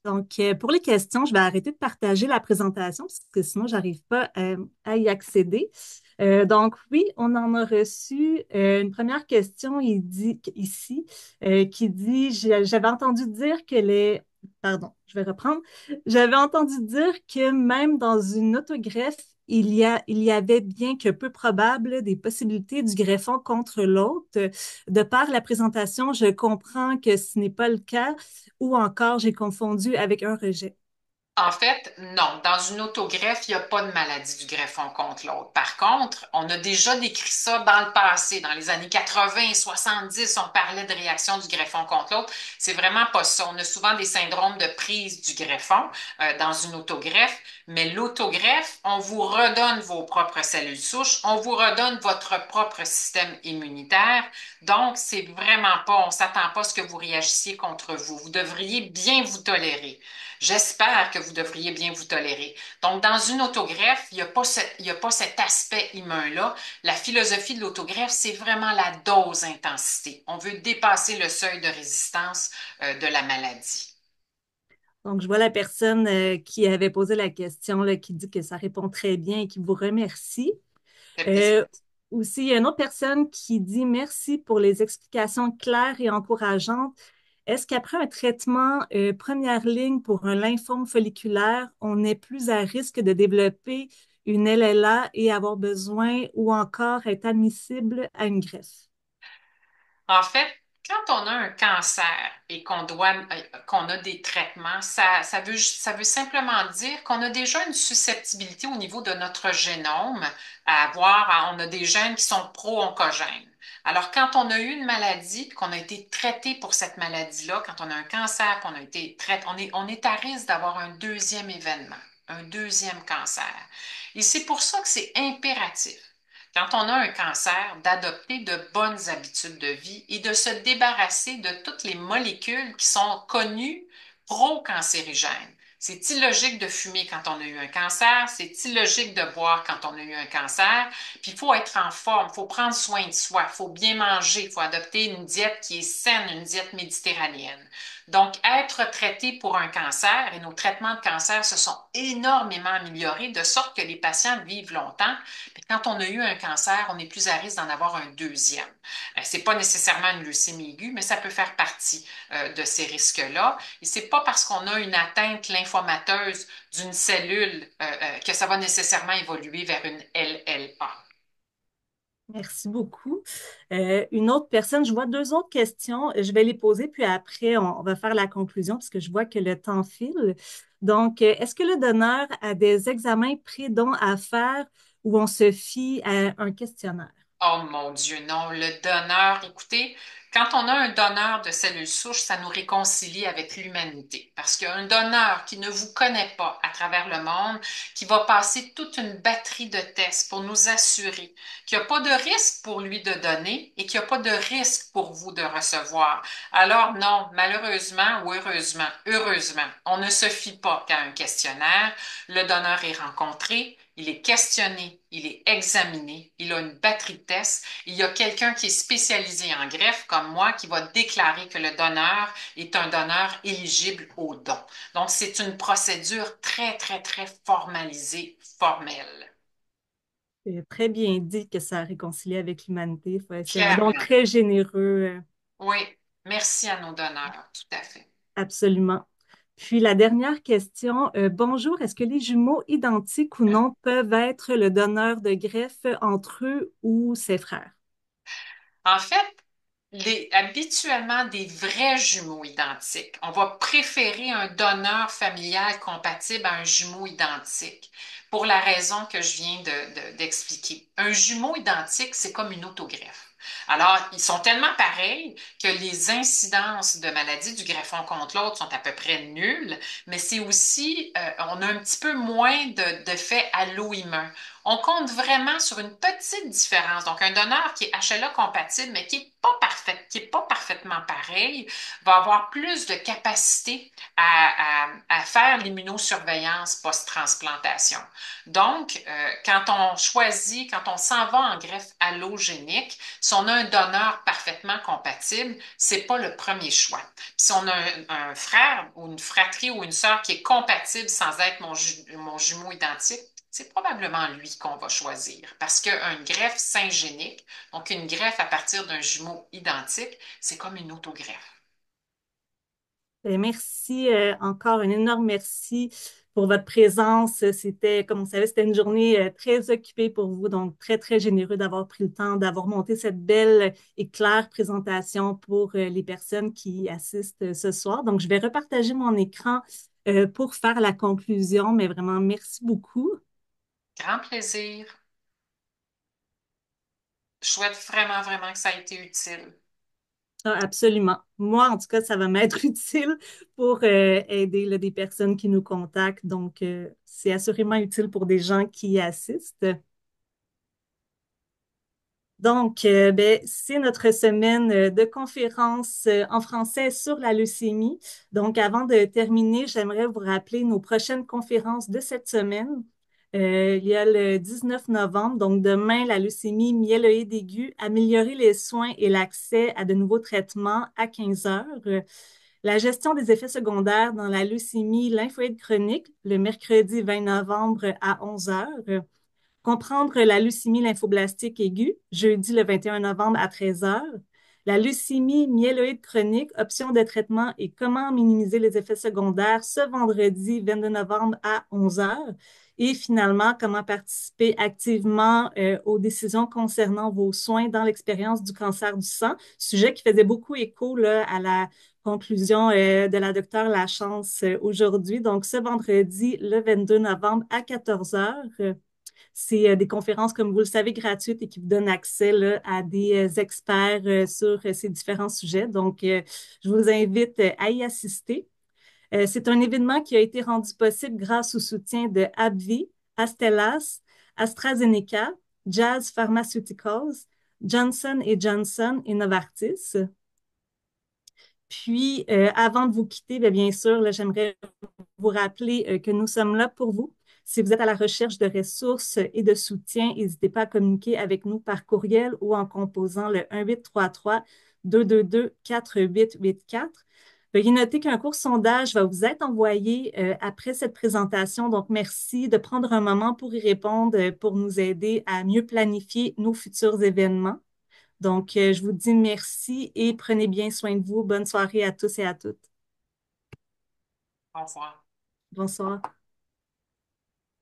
[SPEAKER 1] Donc, pour les questions, je vais arrêter de partager la présentation parce que sinon, j'arrive pas à y accéder. Donc, oui, on en a reçu une première question il dit, ici qui dit, j'avais entendu dire que les... Pardon, je vais reprendre. J'avais entendu dire que même dans une autogreffe, il y avait bien que peu probable des possibilités du greffon contre l'autre. De par la présentation, je comprends que ce n'est pas le cas ou encore j'ai confondu avec un rejet.
[SPEAKER 2] En fait, non. Dans une autogreffe, il n'y a pas de maladie du greffon contre l'autre. Par contre, on a déjà décrit ça dans le passé. Dans les années 80 et 70, on parlait de réaction du greffon contre l'autre. C'est vraiment pas ça. On a souvent des syndromes de prise du greffon dans une autogreffe, mais l'autogreffe, on vous redonne vos propres cellules souches, on vous redonne votre propre système immunitaire. Donc, c'est vraiment pas, on s'attend pas à ce que vous réagissiez contre vous. Vous devriez bien vous tolérer. J'espère que vous devriez bien vous tolérer. Donc, dans une autogreffe, il y a pas cet aspect humain-là. La philosophie de l'autogreffe, c'est vraiment la dose intensité. On veut dépasser le seuil de résistance de la maladie.
[SPEAKER 1] Donc, je vois la personne qui avait posé la question, là, qui dit que ça répond très bien et qui vous remercie.
[SPEAKER 2] Ça fait plaisir.
[SPEAKER 1] Euh, Aussi, il y a une autre personne qui dit merci pour les explications claires et encourageantes. Est-ce qu'après un traitement première ligne pour un lymphome folliculaire, on est plus à risque de développer une LLA et avoir besoin ou encore être admissible à une greffe?
[SPEAKER 2] En fait, quand on a un cancer et qu'on a des traitements, ça veut simplement dire qu'on a déjà une susceptibilité au niveau de notre génome on a des gènes qui sont pro-oncogènes. Alors, quand on a eu une maladie, puis qu'on a été traité pour cette maladie-là, quand on a un cancer, qu'on a été traité, on est à risque d'avoir un deuxième événement, un deuxième cancer. Et c'est pour ça que c'est impératif, quand on a un cancer, d'adopter de bonnes habitudes de vie et de se débarrasser de toutes les molécules qui sont connues pro-cancérigènes. C'est illogique de fumer quand on a eu un cancer, c'est illogique de boire quand on a eu un cancer, puis il faut être en forme, il faut prendre soin de soi, il faut bien manger, il faut adopter une diète qui est saine, une diète méditerranéenne. Donc, être traité pour un cancer, et nos traitements de cancer se sont énormément améliorés de sorte que les patients vivent longtemps. Puis quand on a eu un cancer, on est plus à risque d'en avoir un deuxième. C'est pas nécessairement une leucémie aiguë, mais ça peut faire partie de ces risques-là. Et c'est pas parce qu'on a une atteinte lymphomateuse d'une cellule que ça va nécessairement évoluer vers une LLA.
[SPEAKER 1] Merci beaucoup. Une autre personne, je vois deux autres questions. Je vais les poser, puis après, on va faire la conclusion parce que je vois que le temps file. Donc, est-ce que le donneur a des examens pré-don à faire ou on se fie à un questionnaire?
[SPEAKER 2] Oh mon Dieu, non. Le donneur, écoutez, quand on a un donneur de cellules souches, ça nous réconcilie avec l'humanité. Parce qu'un donneur qui ne vous connaît pas à travers le monde, qui va passer toute une batterie de tests pour nous assurer qu'il n'y a pas de risque pour lui de donner et qu'il n'y a pas de risque pour vous de recevoir. Alors non, malheureusement ou heureusement, on ne se fie pas qu'à un questionnaire. Le donneur est rencontré, il est questionné, il est examiné, il a une batterie de tests. Il y a quelqu'un qui est spécialisé en greffe, comme moi, qui va déclarer que le donneur est un donneur éligible au don. Donc, c'est une procédure très, très, très formalisée, formelle.
[SPEAKER 1] C'est très bien dit que ça réconcilie avec l'humanité. C'est un don
[SPEAKER 2] Clairement.
[SPEAKER 1] très généreux,
[SPEAKER 2] Oui. Merci à nos donneurs, tout à fait.
[SPEAKER 1] absolument. Puis la dernière question, bonjour, est-ce que les jumeaux identiques ou non peuvent être le donneur de greffe entre eux ou ses frères?
[SPEAKER 2] En fait, habituellement, des vrais jumeaux identiques. On va préférer un donneur familial compatible à un jumeau identique pour la raison que je viens d'expliquer. Un jumeau identique, c'est comme une autogreffe. Alors, ils sont tellement pareils que les incidences de maladie du greffon contre l'autre sont à peu près nulles, mais c'est aussi, on a un petit peu moins d'effet allo-immun. On compte vraiment sur une petite différence. Donc, un donneur qui est HLA compatible, mais qui n'est pas parfait, qui est pas parfaitement pareil, va avoir plus de capacité à faire l'immunosurveillance post-transplantation. Donc, quand on choisit, quand on s'en va en greffe allogénique, si on a un donneur parfaitement compatible, c'est pas le premier choix. Puis si on a un frère ou une fratrie ou une sœur qui est compatible sans être mon jumeau identique, c'est probablement lui qu'on va choisir parce qu'une greffe syngénique, donc une greffe à partir d'un jumeau identique, c'est comme une autogreffe.
[SPEAKER 1] Merci encore, un énorme merci pour votre présence. C'était, comme vous savez, c'était une journée très occupée pour vous, donc très, très généreux d'avoir pris le temps, d'avoir monté cette belle et claire présentation pour les personnes qui assistent ce soir. Donc, je vais repartager mon écran pour faire la conclusion, mais vraiment, merci beaucoup.
[SPEAKER 2] Grand plaisir. Je souhaite vraiment, vraiment que ça ait été utile.
[SPEAKER 1] Ah, absolument. Moi, en tout cas, ça va m'être utile pour aider là, des personnes qui nous contactent. Donc, c'est assurément utile pour des gens qui y assistent. Donc, ben, c'est notre semaine de conférences en français sur la leucémie. Donc, avant de terminer, j'aimerais vous rappeler nos prochaines conférences de cette semaine. Il y a le 19 novembre, donc demain, la leucémie myéloïde aiguë, améliorer les soins et l'accès à de nouveaux traitements à 15 heures. La gestion des effets secondaires dans la leucémie lymphoïde chronique, le mercredi 20 novembre à 11 heures. Comprendre la leucémie lymphoblastique aiguë, jeudi le 21 novembre à 13 heures. La leucémie myéloïde chronique, options de traitement et comment minimiser les effets secondaires ce vendredi 22 novembre à 11 heures. Et finalement, comment participer activement aux décisions concernant vos soins dans l'expérience du cancer du sang, sujet qui faisait beaucoup écho là, à la conclusion de la docteure Lachance aujourd'hui. Donc, ce vendredi, le 22 novembre à 14 heures. C'est des conférences, comme vous le savez, gratuites et qui vous donnent accès là, à des experts sur ces différents sujets. Donc, je vous invite à y assister. C'est un événement qui a été rendu possible grâce au soutien de AbbVie, Astellas, AstraZeneca, Jazz Pharmaceuticals, Johnson Johnson et Novartis. Puis, avant de vous quitter, bien sûr, là, j'aimerais vous rappeler que nous sommes là pour vous. Si vous êtes à la recherche de ressources et de soutien, n'hésitez pas à communiquer avec nous par courriel ou en composant le 1-833-222-4884. Veuillez noter qu'un court sondage va vous être envoyé après cette présentation. Donc, merci de prendre un moment pour y répondre, pour nous aider à mieux planifier nos futurs événements. Donc, je vous dis merci et prenez bien soin de vous. Bonne soirée à tous et à toutes.
[SPEAKER 2] Au revoir.
[SPEAKER 1] Bonsoir.